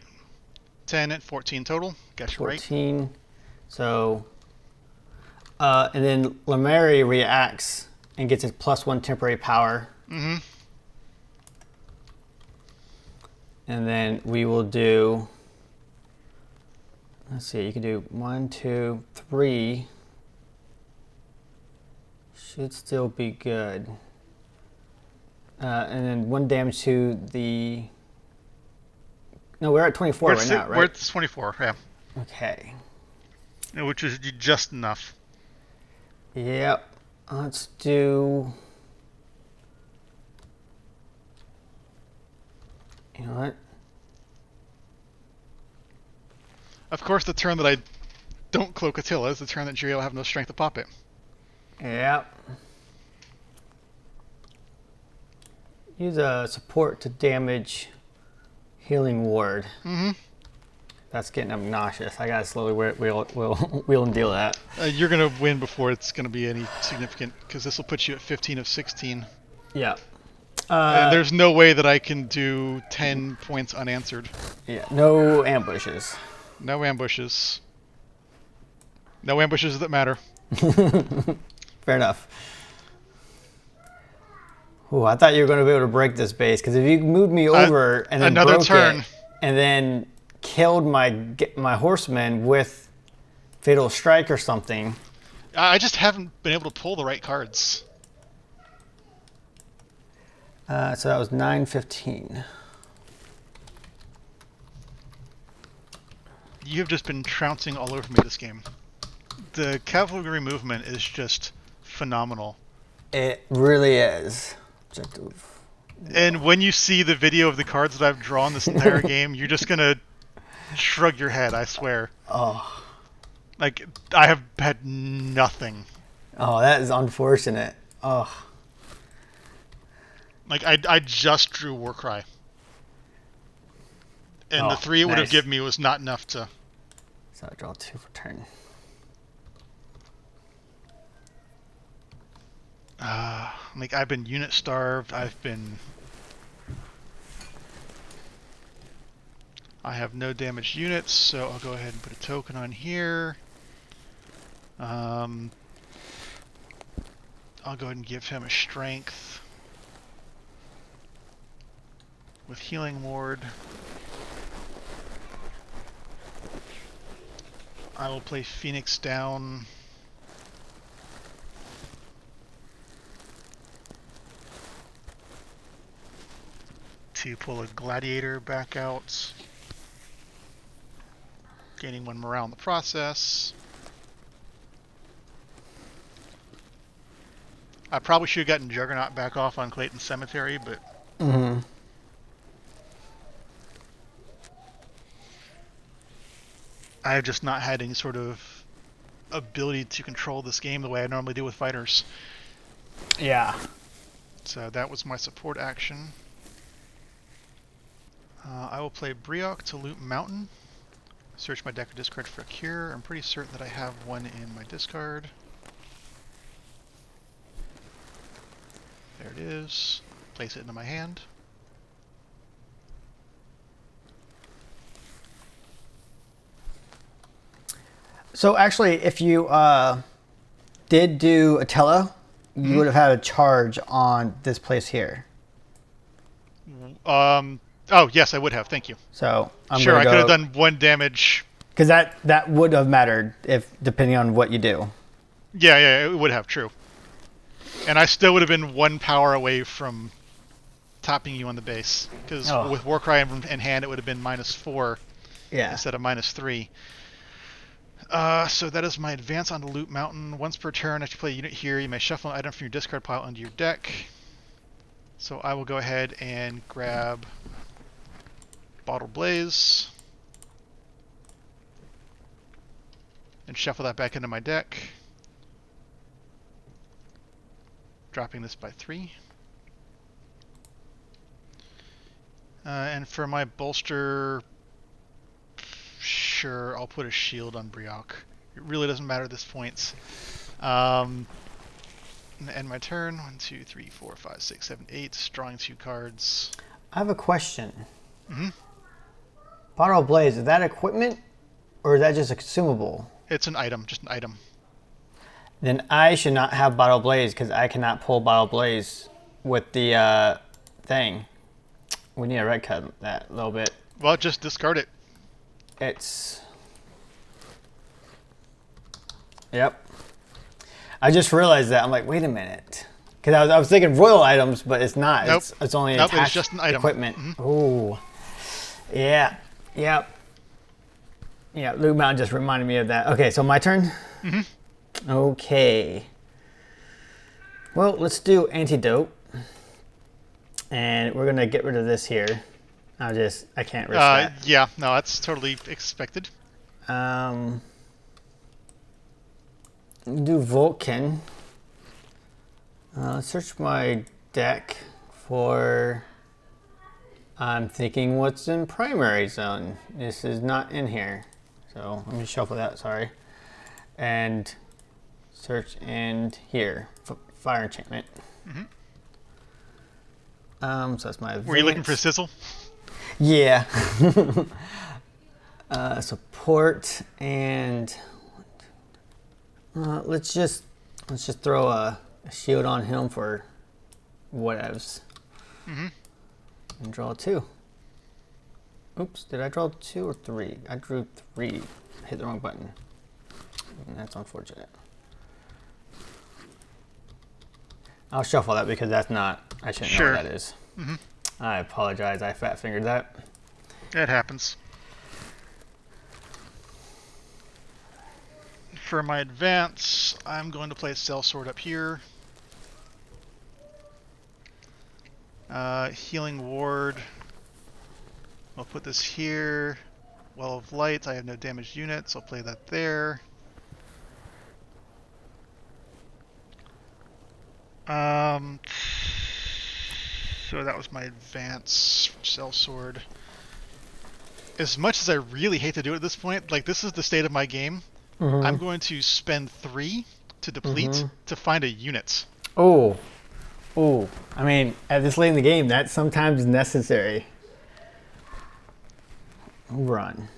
10 and 14 total. Guess you're right.
14. So, and then Lemari reacts and gets his +1 temporary power.
Mm-hmm.
And then we will do, let's see, you can do 1, 2, 3. Should still be good. And then 1 damage to the, no, we're at 24 right now, right?
We're at 24, yeah.
Okay.
Which is just enough.
Yep. Let's do, you know what?
Of course, the turn that I don't cloak Attila is the turn that Jirio will have no strength to pop it.
Yep. Use a support to damage healing ward.
Mm-hmm.
That's getting obnoxious. I gotta slowly wheel and deal that.
You're going to win before it's going to be any significant, because this will put you at 15 of 16.
Yeah.
And there's no way that I can do 10 points unanswered.
Yeah, no ambushes.
No ambushes. No ambushes that matter.
Fair enough. Ooh, I thought you were going to be able to break this base, because if you moved me over and then
another
broke
turn.
it, and then killed my horseman with Fatal Strike or something.
I just haven't been able to pull the right cards.
So that was 9-15.
You have just been trouncing all over me this game. The cavalry movement is just phenomenal.
It really is. Objective.
And when you see the video of the cards that I've drawn this entire game, you're just going to shrug your head, I swear.
Oh.
Like, I have had nothing.
Oh, that is unfortunate. Oh.
Like, I just drew Warcry. And the 3 it would have given me was not enough to...
So I draw 2 for turn.
Like, I've been unit starved. I have no damaged units, so I'll go ahead and put a token on here. I'll go ahead and give him a strength with healing ward. I will play Phoenix down. To pull a gladiator back out. Gaining 1 morale in the process. I probably should have gotten Juggernaut back off on Clayton Cemetery, but...
Mm-hmm.
I have just not had any sort of ability to control this game the way I normally do with fighters.
Yeah.
So that was my support action. I will play Brioc to loot Mountain. Search my deck or discard for a cure. I'm pretty certain that I have one in my discard. There it is. Place it into my hand.
So actually, if you did do Attila, you would have had a charge on this place here.
Oh, yes, I would have. Thank you.
So I'm
sure,
gonna
I
go,
could have done 1 damage.
because that would have mattered if depending on what you do.
Yeah, it would have. True. And I still would have been 1 power away from topping you on the base, because with Warcry in hand, it would have been -4 instead of -3. So that is my advance onto Loot Mountain. Once per turn, after you play a unit here, you may shuffle an item from your discard pile onto your deck. So I will go ahead and grab Bottle Blaze and shuffle that back into my deck, dropping this by 3. And for my bolster, sure, I'll put a shield on Brioc. It really doesn't matter at this point. End my turn. 1, 2, 3, 4, 5, 6, 7, 8. Drawing 2 cards.
I have a question.
Mm-hmm.
Bottle Blaze, is that equipment or is that just a consumable?
It's an item, just an item.
Then I should not have Bottle Blaze because I cannot pull Bottle Blaze with the thing. We need to red cut that a little bit.
Well, just discard it.
It's... Yep. I just realized that. I'm like, wait a minute. Because I was thinking royal items, but it's not.
Nope.
It's only
nope,
attached
it's just an item.
equipment.
Mm-hmm.
Ooh. Yeah. Yep. Yeah, Blue Mountain just reminded me of that. Okay, so my turn?
Mm-hmm.
Okay. Well, let's do Antidote. And we're going to get rid of this here. I can't risk that.
Yeah, no, that's totally expected.
Do Vulcan. Search my deck for... I'm thinking what's in primary zone. This is not in here. So let me shuffle that, sorry. And search in here. Fire enchantment.
Mm-hmm.
So that's my advance.
Were you looking for sizzle?
Yeah. Support and let's just throw a shield on him for whatevs.
Mm-hmm.
And draw 2. Oops, did I draw 2 or 3? I drew 3. Hit the wrong button. That's unfortunate. I'll shuffle that because that's not, I shouldn't know what that is.
Mm-hmm.
I apologize, I fat fingered that.
It happens. For my advance, I'm going to play Sellsword up here. Healing Ward. I'll put this here. Well of Light, I have no damaged units, I'll play that there. So that was my advance for Sellsword. As much as I really hate to do it at this point, like this is the state of my game, I'm going to spend 3 to deplete to find a unit.
Oh. Oh. I mean, at this late in the game, that's sometimes necessary. Run.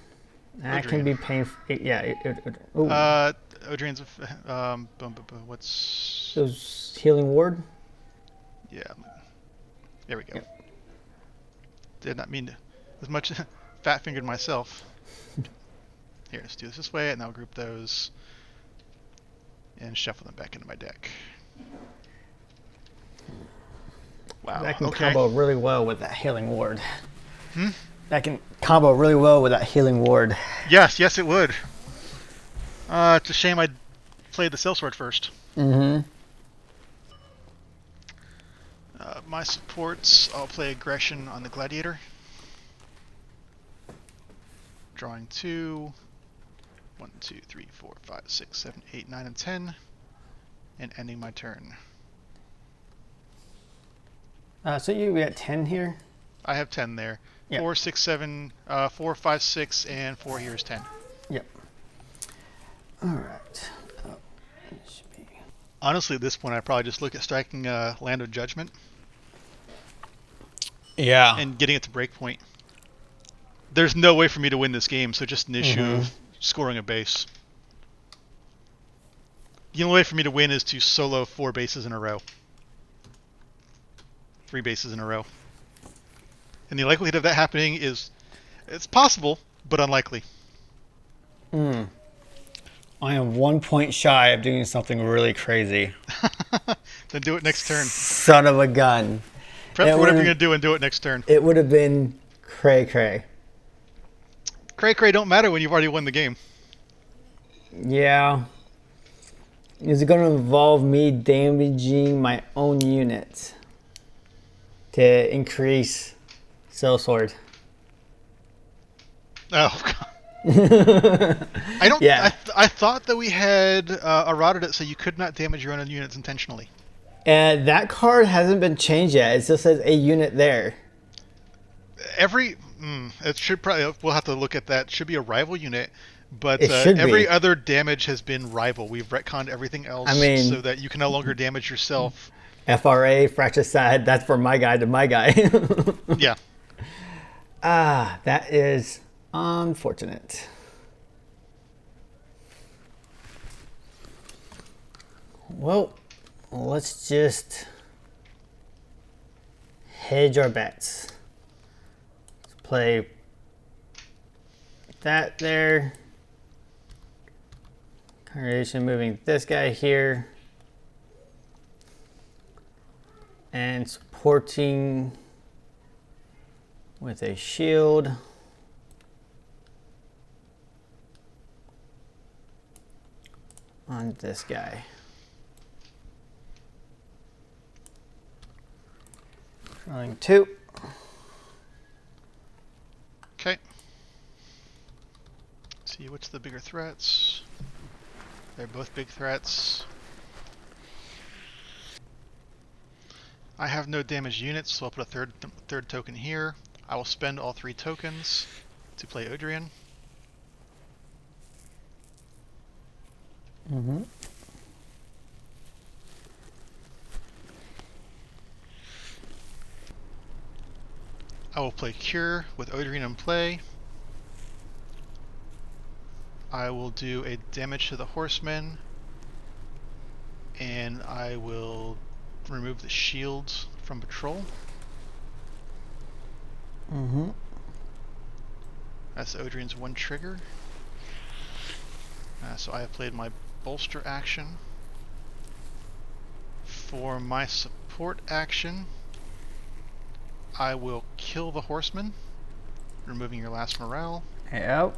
That can be painful. Yeah.
Odrian's, what's...
Those Healing Ward?
Yeah. There we go. Yep. Did not mean to... As much fat-fingered myself. Here, let's do this way, and I'll group those. And shuffle them back into my deck. Wow,
that can combo really well with that Healing Ward. That can combo really well with that Healing Ward.
Yes, it would. It's a shame I played the Sellsword first. My supports, I'll play Aggression on the Gladiator. Drawing 2. 1, 2, 3, 4, 5, 6, 7, 8, 9, and 10. And ending my turn.
So you got 10 here?
I have 10 there.
Yep.
4, 6, 7, 4, 5, 6, and 4 here is 10.
Yep. Alright.
Honestly, at this point, I'd probably just look at striking Land of Judgment.
Yeah.
And getting it to breakpoint. There's no way for me to win this game, so just an issue of scoring a base. The only way for me to win is to solo 4 bases in a row. 3 bases in a row. And the likelihood of that happening is... It's possible, but unlikely.
I am 1 point shy of doing something really crazy.
Then do it next turn.
Son of a gun.
Prep for whatever you're going to do and do it next turn.
It would have been cray-cray.
Cray-cray don't matter when you've already won the game.
Yeah. Is it going to involve me damaging my own units to increase Sellsword?
Oh, God. I don't.
Yeah.
I thought that we had eroded it so you could not damage your own units intentionally.
And that card hasn't been changed yet. It still says a unit there.
It should probably. We'll have to look at that. It should be a rival unit, but
should
every
be.
other damage has been rival. We've retconned everything else, so that you can no longer damage yourself.
FRA, fratricide. That's for my guy to my guy.
Yeah.
That is Unfortunate. Well, let's just hedge our bets. Let's play that there. Congregation moving this guy here. And supporting with a shield. On this guy. Drawing 2.
Okay. See what's the bigger threats. They're both big threats. I have no damaged units, so I'll put a third token here. I will spend all 3 tokens to play Odrian.
Mm-hmm.
I will play Cure with Odrian in play. I will do a damage to the horseman, and I will remove the shields from patrol.
Mm-hmm.
That's Odrian's 1 trigger. So I have played my bolster action. For my support action, I will kill the horseman, removing your last morale.
Yep.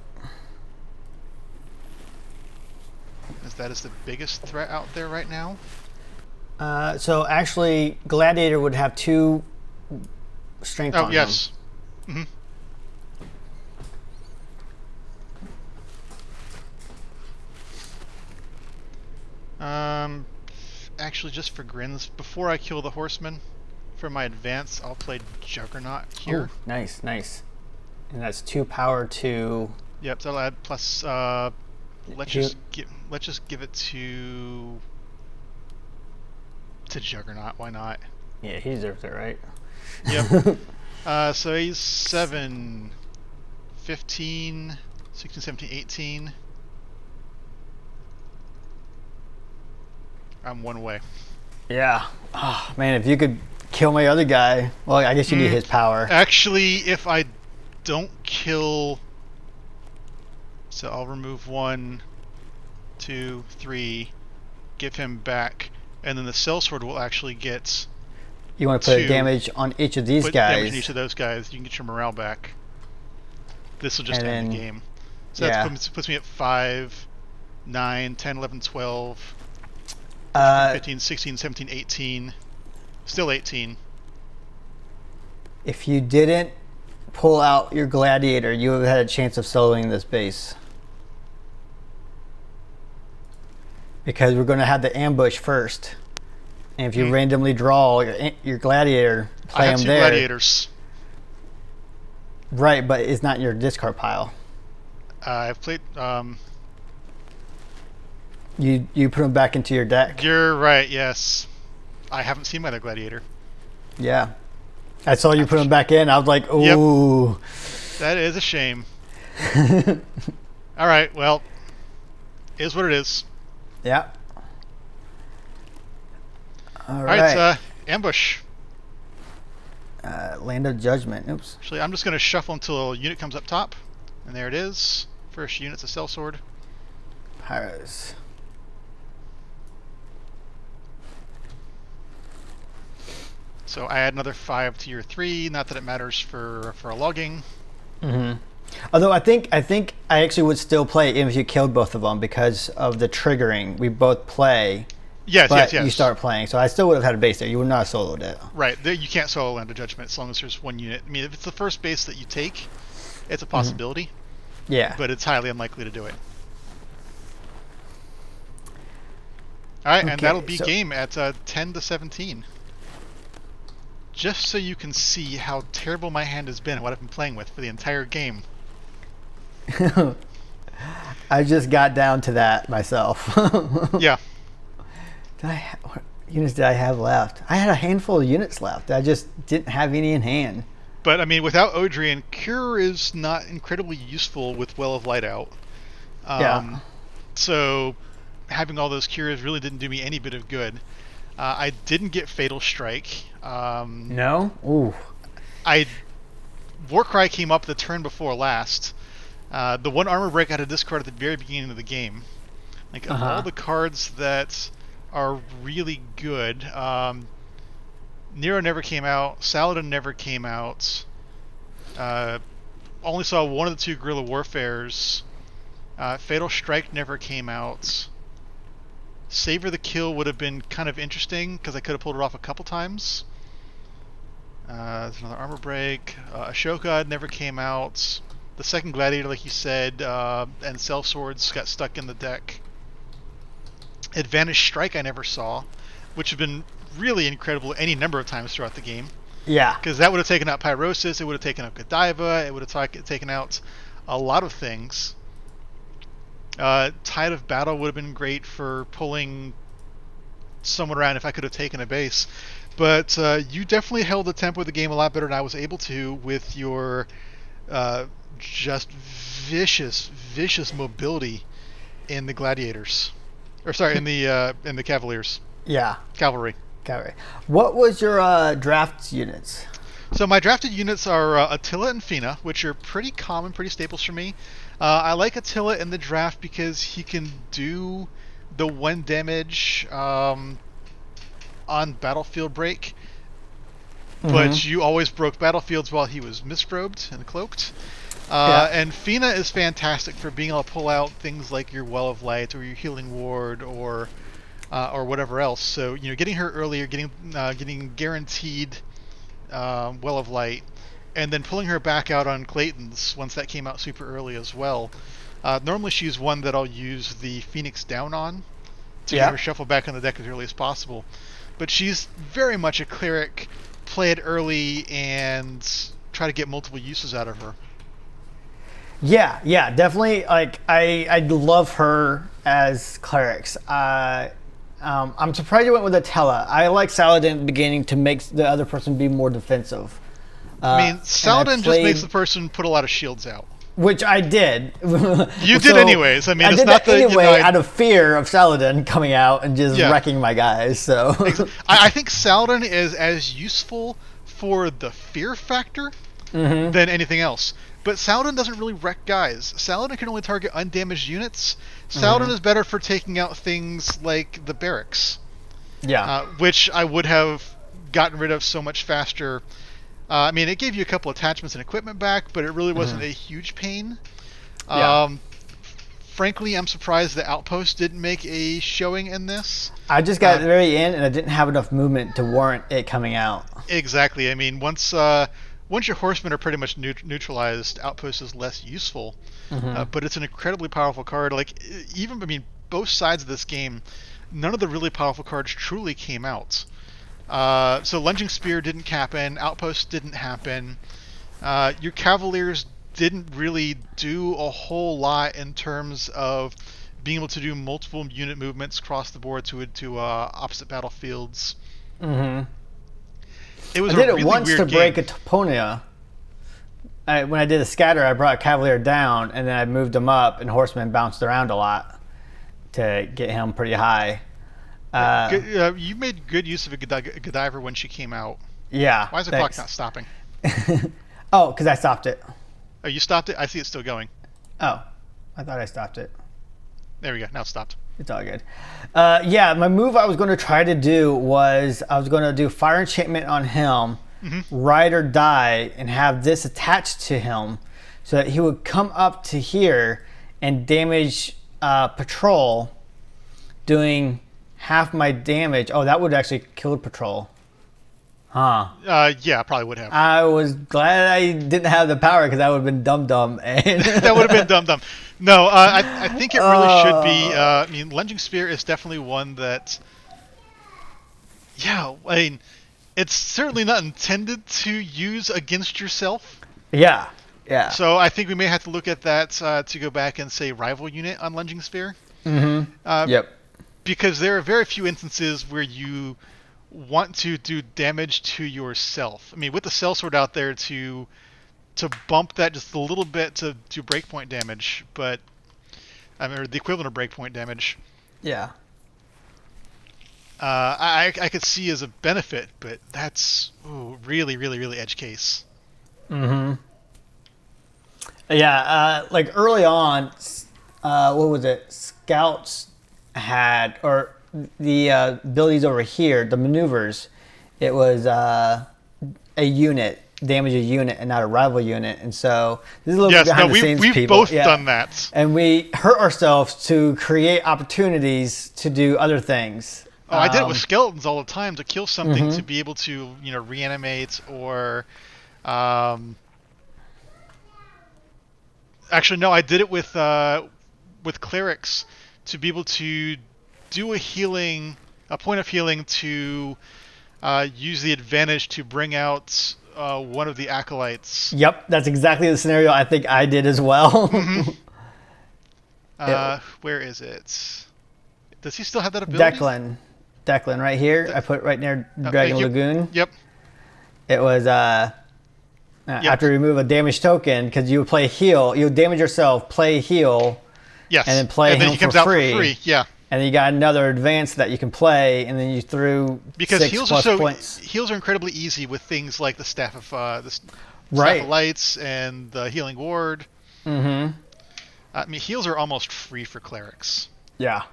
As that is the biggest threat out there right now.
So actually, Gladiator would have 2 strength on him.
Oh, yes. Mm-hmm. Actually, just for grins, before I kill the horseman, for my advance, I'll play Juggernaut here.
Oh, nice, nice. And that's 2 power to...
Yep, so I'll add plus, let's just give it to Juggernaut, why not?
Yeah, he deserves it, right?
Yep. So he's 7, 15, 16, 17, 18. I'm 1 away.
Yeah. Oh, man, if you could kill my other guy... Well, I guess you need his power.
Actually, if I don't kill... So I'll remove 1, 2, 3, give him back, and then the sellsword will actually get...
You want to put a damage on each of these guys.
Damage on each of those guys. You can get your morale back. This will just end the game. So that puts me at 5, 9, 10, 11, 12, 15, 16, 17, 18. Still 18.
If you didn't pull out your Gladiator, you would have had a chance of soloing this base. Because we're going to have the ambush first. And if you randomly draw your Gladiator, play him there.
I have 2 Gladiators.
Right, but it's not in your discard pile.
I've played...
You put them back into your deck.
You're right, yes. I haven't seen my other Gladiator.
Yeah. I saw you put them back in. I was like, ooh.
Yep. That is a shame. Alright, well, is what it is.
Yeah.
Alright, ambush.
Land of Judgment. Oops.
Actually, I'm just going to shuffle until a unit comes up top. And there it is. First unit's a sellsword.
Pyros.
So I add another 5 to your 3. Not that it matters for a logging.
Mm-hmm. Although I think I actually would still play even if you killed both of them because of the triggering. We both play.
Yes.
You start playing, so I still would have had a base there. You would not have soloed it.
Right. You can't solo Land of Judgment as long as there's 1 unit. I mean, if it's the first base that you take, it's a possibility.
Yeah.
But it's highly unlikely to do it. Alright, and that'll be game at 10 to 17. Just so you can see how terrible my hand has been and what I've been playing with for the entire game.
I just got down to that myself.
Yeah.
What units did I have left? I had a handful of units left. I just didn't have any in hand.
But I mean, without Odrian, Cure is not incredibly useful with Well of Light out.
Yeah.
So having all those cures really didn't do me any bit of good. I didn't get Fatal Strike.
No? Ooh.
I Warcry came up the turn before last. The one armor break I had to discard at the very beginning of the game. Like of all the cards that are really good, Nero never came out. Saladin never came out. Only saw one of the two Guerrilla Warfares. Fatal Strike never came out. Savor the Kill would have been kind of interesting because I could have pulled it off a couple times. There's another armor break. Ashoka never came out. The second Gladiator, like you said, and Cell Swords got stuck in the deck. Advantage Strike I never saw, which would have been really incredible any number of times throughout the game.
Yeah.
Because that would have taken out Pyrosis, it would have taken out Godiva, it would have taken out a lot of things. Tide of Battle would have been great for pulling someone around if I could have taken a base. But you definitely held the tempo of the game a lot better than I was able to with your just vicious mobility in the Gladiators. Or sorry, in the Cavaliers.
Yeah.
Cavalry.
Cavalry. What was your draft units?
So my drafted units are Attila and Fina, which are pretty common, pretty staples for me. I like Attila in the draft because he can do the 1 damage on battlefield break, but you always broke battlefields while he was misrobed and cloaked. And Fina is fantastic for being able to pull out things like your Well of Light or your Healing Ward or whatever else. So getting her earlier, getting guaranteed Well of Light, and then pulling her back out on Clayton's once that came out super early as well. Normally she's one that I'll use the Phoenix down on to get her shuffle back on the deck as early as possible. But she's very much a cleric, play it early and try to get multiple uses out of her.
Yeah, definitely. Like I love her as clerics. I'm surprised you went with Attila. I like Saladin at the beginning to make the other person be more defensive.
I mean, Saladin just makes the person put a lot of shields out.
Which I did.
You did anyways. I mean,
I
it's
did
not
that anyway out of fear of Saladin coming out and just wrecking my guys. So
I think Saladin is as useful for the fear factor than anything else. But Saladin doesn't really wreck guys. Saladin can only target undamaged units. Saladin is better for taking out things like the barracks.
Yeah.
Which I would have gotten rid of so much faster. I mean, it gave you a couple attachments and equipment back, but it really wasn't a huge pain. Frankly, I'm surprised the Outpost didn't make a showing in this.
I just got very in, and I didn't have enough movement to warrant it coming out.
Exactly. I mean, once your horsemen are pretty much neutralized, Outpost is less useful. But it's an incredibly powerful card. Like, both sides of this game, none of the really powerful cards truly came out. So Lunging Spear didn't happen, Outpost didn't happen. Your Cavaliers didn't really do a whole lot in terms of being able to do multiple unit movements across the board to opposite battlefields. It was
I did
really
it once
weird
to
game.
break a Toponia. When I did a scatter, I brought Cavalier down, and then I moved him up, and Horseman bounced around a lot to get him pretty high.
You made good use of a Godiva when she came out.
Yeah.
Why is the clock not stopping?
Oh, because I stopped it.
Oh, you stopped it? I see it still going.
Oh, I thought I stopped it.
There we go. Now it's stopped.
It's all good. My move I was going to try to do was I was going to do Fire Enchantment on him, Ride or Die, and have this attached to him so that he would come up to here and damage Patrol, doing half my damage. Oh, that would actually kill Patrol. Huh.
Yeah, probably would have.
I was glad I didn't have the power because that would have been dumb. And
that would have been dumb. No, I think it really should be. Lunging Spear is definitely one that. Yeah, I mean, it's certainly not intended to use against yourself.
Yeah.
So I think we may have to look at that to go back and say rival unit on Lunging Spear.
Yep.
Because there are very few instances where you want to do damage to yourself. I mean, with the sellsword out there to bump that just a little bit to do breakpoint damage, but I mean, or the equivalent of breakpoint damage.
Yeah.
I could see as a benefit, but that's really, really, really edge case.
Mm-hmm. Yeah, like early on, what was it? Scouts had, or the abilities over here, the maneuvers, it was a unit, damage a unit and not a rival unit. And so this is a little bit behind the scenes,
we've
people.
both done that.
And we hurt ourselves to create opportunities to do other things.
Oh, I did it with skeletons all the time to kill something to be able to, reanimate or, actually no, I did it with clerics to be able to do a point of healing to use the advantage to bring out one of the acolytes.
Yep, that's exactly the scenario I think I did as well.
Where is it? Does he still have that ability?
Declan, right here. I put it right near Dragon Lagoon.
Yep.
It was after you remove a damage token, because you would play heal, you would damage yourself, play heal,
yes,
and then play
and then
him
he comes
for
out
free.
for free. Yeah.
And then you got another advance that you can play, and then you threw
because
6
heals
plus
are
points.
Heals are incredibly easy with things like the staff of Staff
Right.
of Lights and the healing ward.
Mm-hmm.
I mean, heals are almost free for clerics.
Yeah.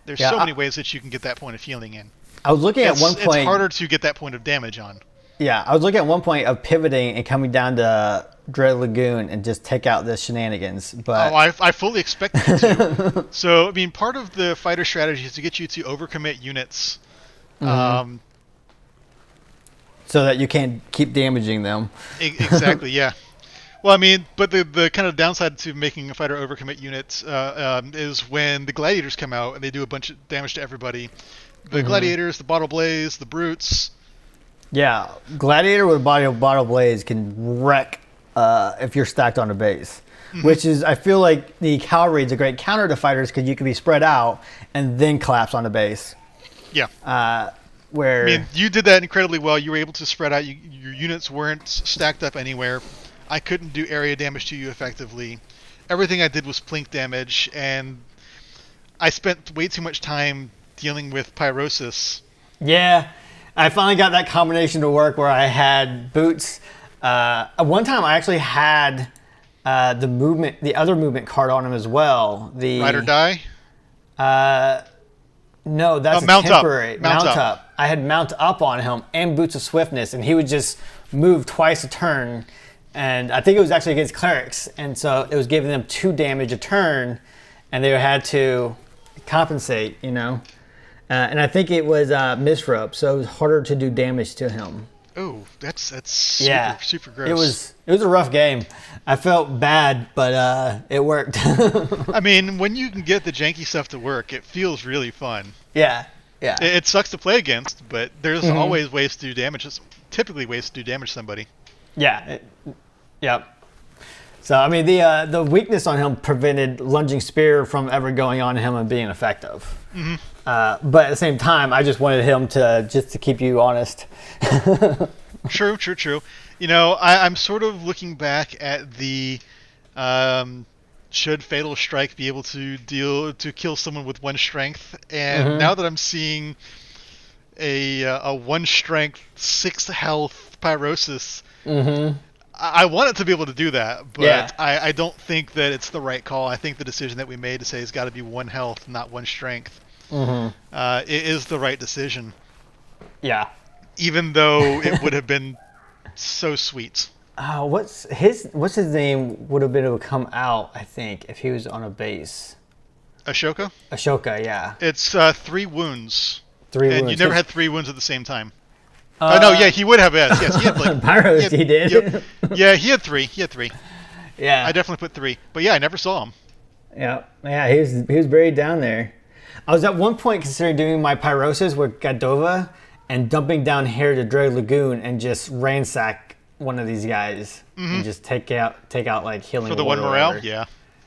There's so many ways that you can get that point of healing in.
I was looking at one point.
It's harder to get that point of damage on.
Yeah, I was looking at one point of pivoting and coming down to Dread Lagoon and just take out the shenanigans. But
I fully expected you to. So, I mean, part of the fighter strategy is to get you to overcommit units.
so that you can't keep damaging them.
Exactly, yeah. Well, I mean, but the kind of downside to making a fighter overcommit units is when the gladiators come out and they do a bunch of damage to everybody. The gladiators, the bottle blaze, the brutes.
Yeah, gladiator with bottle blaze can wreck if you're stacked on a base. Which is, I feel like the cavalry is a great counter to fighters because you can be spread out and then collapse on a base.
Yeah.
Where
I mean, you did that incredibly well. You were able to spread out. Your units weren't stacked up anywhere. I couldn't do area damage to you effectively. Everything I did was plink damage, and I spent way too much time dealing with pyrosis.
Yeah, I finally got that combination to work where I had boots. One time I actually had the other movement card on him as well. The
Ride or Die?
No, that's
Mount
temporary.
Up. Mount
Up. I had Mount Up on him and Boots of Swiftness, and he would just move twice a turn. And I think it was actually against clerics, and so it was giving them 2 damage a turn, and they had to compensate, And I think it was misrope, so it was harder to do damage to him.
Oh, that's super, super gross.
It was a rough game. I felt bad, but it worked.
I mean, when you can get the janky stuff to work, it feels really fun.
Yeah.
It sucks to play against, but there's always ways to do damage. Typically ways to do damage to somebody.
Yeah. Yep. So, I mean, the weakness on him prevented lunging spear from ever going on him and being effective. But at the same time, I just wanted him to keep you honest.
True. I'm sort of looking back at the should Fatal Strike be able to kill someone with 1 strength, and now that I'm seeing a 1 strength 6 health pyrosis. I want it to be able to do that, but I don't think that it's the right call. I think the decision that we made to say it's got to be 1 health, not 1 strength, it is the right decision.
Yeah.
Even though it would have been so sweet.
What's his name would have been able to come out, I think, if he was on a base.
Ashoka?
Ashoka, yeah.
It's 3 wounds.
3 wounds.
And you never had 3 wounds at the same time. He would have. Yes, he had like
Pyros, he did.
Yep. Yeah, he had 3.
Yeah.
I definitely put 3, but I never saw him.
Yeah, he was buried down there. I was at one point considering doing my pyrosis with Gadova and dumping down here to Dread Lagoon and just ransack one of these guys and just take out like healing
for the
ward
1 morale.
Yeah.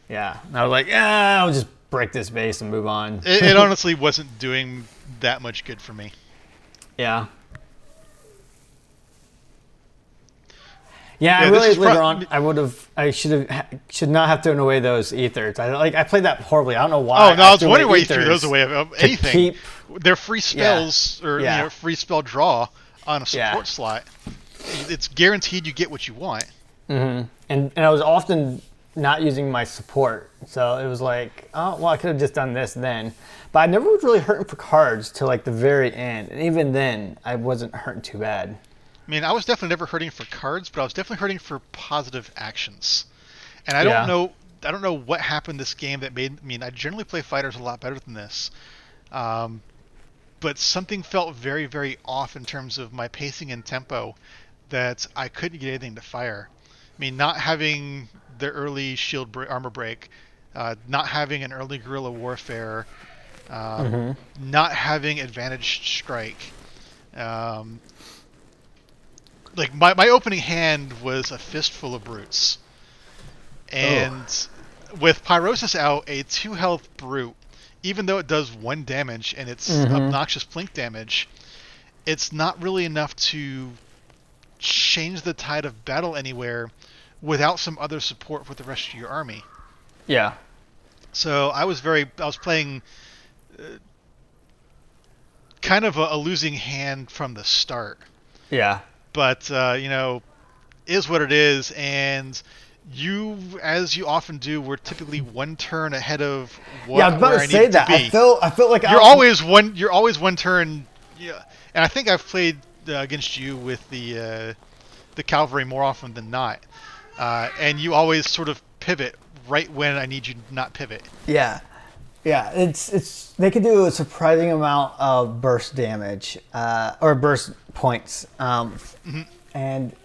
And I was like, I'll just break this base and move on.
It honestly wasn't doing that much good for me.
Yeah. Yeah, I realized later on I should not have thrown away those ethers. I played that horribly. I don't know why.
Oh no, I was wondering why you threw those away. Anything. They're free spells free spell draw on a support slot. It's guaranteed you get what you want.
Mm-hmm. And I was often not using my support, so it was like, oh well, I could have just done this then. But I never was really hurting for cards till like the very end, and even then, I wasn't hurting too bad.
I mean, I was definitely never hurting for cards, but I was definitely hurting for positive actions. And I don't know what happened this game that made. I mean, I generally play fighters a lot better than this, but something felt very, very off in terms of my pacing and tempo that I couldn't get anything to fire. I mean, not having the early armor break, not having an early guerrilla warfare, not having advantaged strike. Like my opening hand was a fistful of brutes, and with Pyrosis out, a 2 health brute, even though it does 1 damage and it's obnoxious plink damage, it's not really enough to change the tide of battle anywhere without some other support for the rest of your army.
Yeah.
So I was playing kind of a losing hand from the start.
Yeah.
But, is what it is, and you, as you often do, were typically 1 turn ahead of what
I was about to say that. I felt like
you're always one turn. Yeah, and I think I've played against you with the cavalry more often than not, and you always sort of pivot right when I need you to not pivot.
Yeah. Yeah, it's they can do a surprising amount of burst damage or burst points, and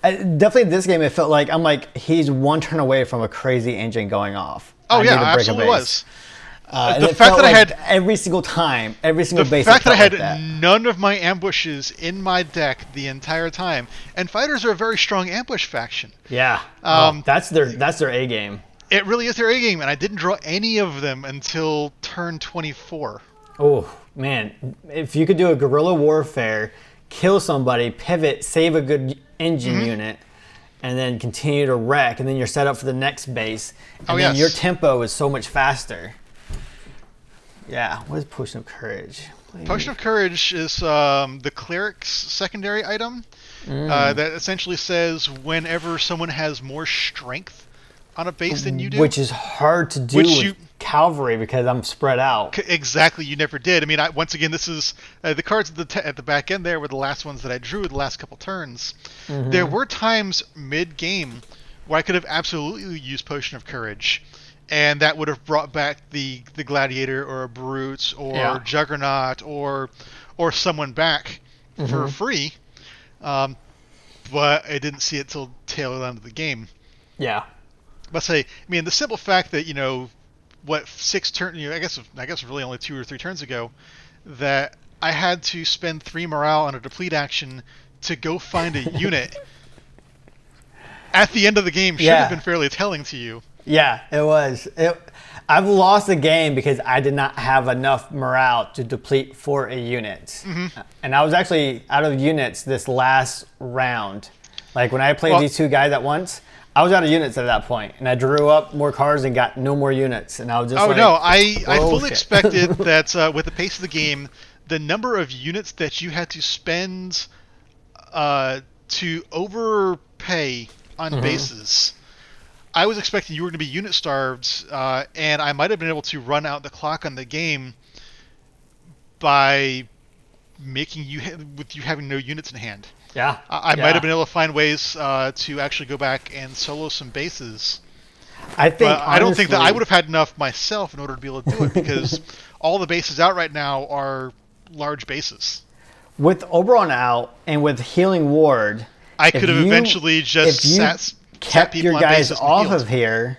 definitely in this game it felt like he's 1 turn away from a crazy engine going off.
Oh yeah, absolutely was.
The fact that I had every single base. The
fact that I had none of my ambushes in my deck the entire time, and fighters are a very strong ambush faction.
Yeah, that's their A game.
It really is their A game, and I didn't draw any of them until turn 24.
Oh, man. If you could do a guerrilla warfare, kill somebody, pivot, save a good engine unit, and then continue to wreck, and then you're set up for the next base, and then your tempo is so much faster. Yeah, what is Potion of Courage?
Potion of Courage is the cleric's secondary item that essentially says whenever someone has more strength on a base than you do.
Which is hard to do with cavalry because I'm spread out.
Exactly, you never did. I mean, once again, this is the cards at the back end there were the last ones that I drew the last couple turns. There were times mid-game where I could have absolutely used Potion of Courage, and that would have brought back the Gladiator or a Brute or Juggernaut or someone back for free, but I didn't see it till tail end of the game.
Yeah.
But I mean, the simple fact that 6 turns, I guess really only 2 or 3 turns ago, that I had to spend 3 morale on a deplete action to go find a unit at the end of the game should have been fairly telling to you.
Yeah, it was. I've lost the game because I did not have enough morale to deplete for a unit, and I was actually out of units this last round. Like when I played these 2 guys at once, I was out of units at that point, and I drew up more cards and got no more units, and I was just
I fully expected that with the pace of the game, the number of units that you had to spend to overpay on bases, I was expecting you were going to be unit starved, and I might have been able to run out the clock on the game by making you having no units in hand.
Yeah,
I might have been able to find ways to actually go back and solo some bases.
I don't
think that I would have had enough myself in order to be able to do it because all the bases out right now are large bases.
With Oberon out and with Healing Ward,
I could have eventually just
kept your guys off of here.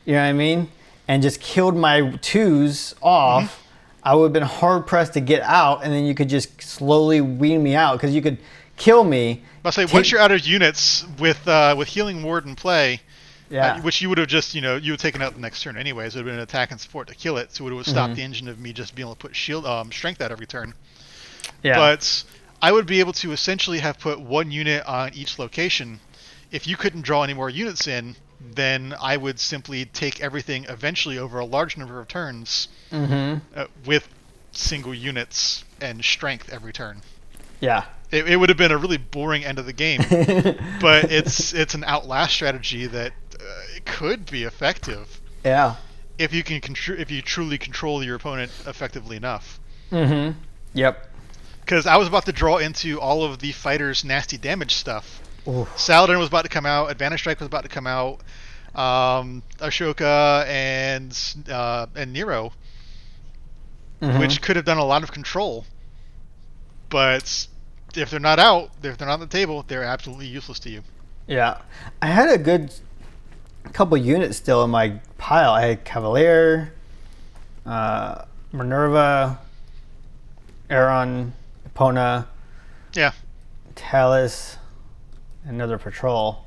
You know what I mean? And just killed my 2s off. I would have been hard pressed to get out, and then you could just slowly wean me out because you could kill me.
Once you're out of units with Healing Ward in play,
Yeah.
Which you would have just, you would taken out the next turn anyways. It would have been an attack and support to kill it, so it would have stopped the engine of me just being able to put strength out every turn.
Yeah.
But I would be able to essentially have put one unit on each location. If you couldn't draw any more units in, then I would simply take everything eventually over a large number of turns with single units and strength every turn.
Yeah.
It would have been a really boring end of the game, but it's an outlast strategy that it could be effective.
Yeah.
If you truly control your opponent effectively enough.
Yep.
Because I was about to draw into all of the fighters' nasty damage stuff.
Ooh.
Saladin was about to come out. Advantage Strike was about to come out. Ashoka and Nero, which could have done a lot of control. But if they're not out, if they're not on the table, they're absolutely useless to you.
Yeah. I had a good couple units still in my pile. I had Cavalier, Minerva, Aaron, Epona,
Yeah.
Talus, another patrol.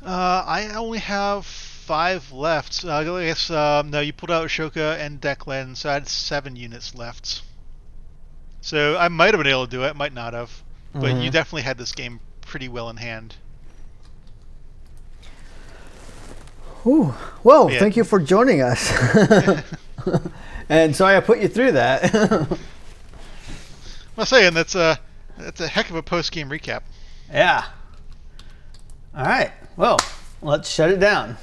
I only have 5 left. I guess no, you pulled out Ashoka and Declan, so I had 7 units left. So I might have been able to do it, might not have, but you definitely had this game pretty well in hand.
Ooh. Well,
Yeah.
thank you for joining us. And sorry I put you through that.
I'm saying that's a heck of a post-game recap.
Yeah. All right. Well, let's shut it down.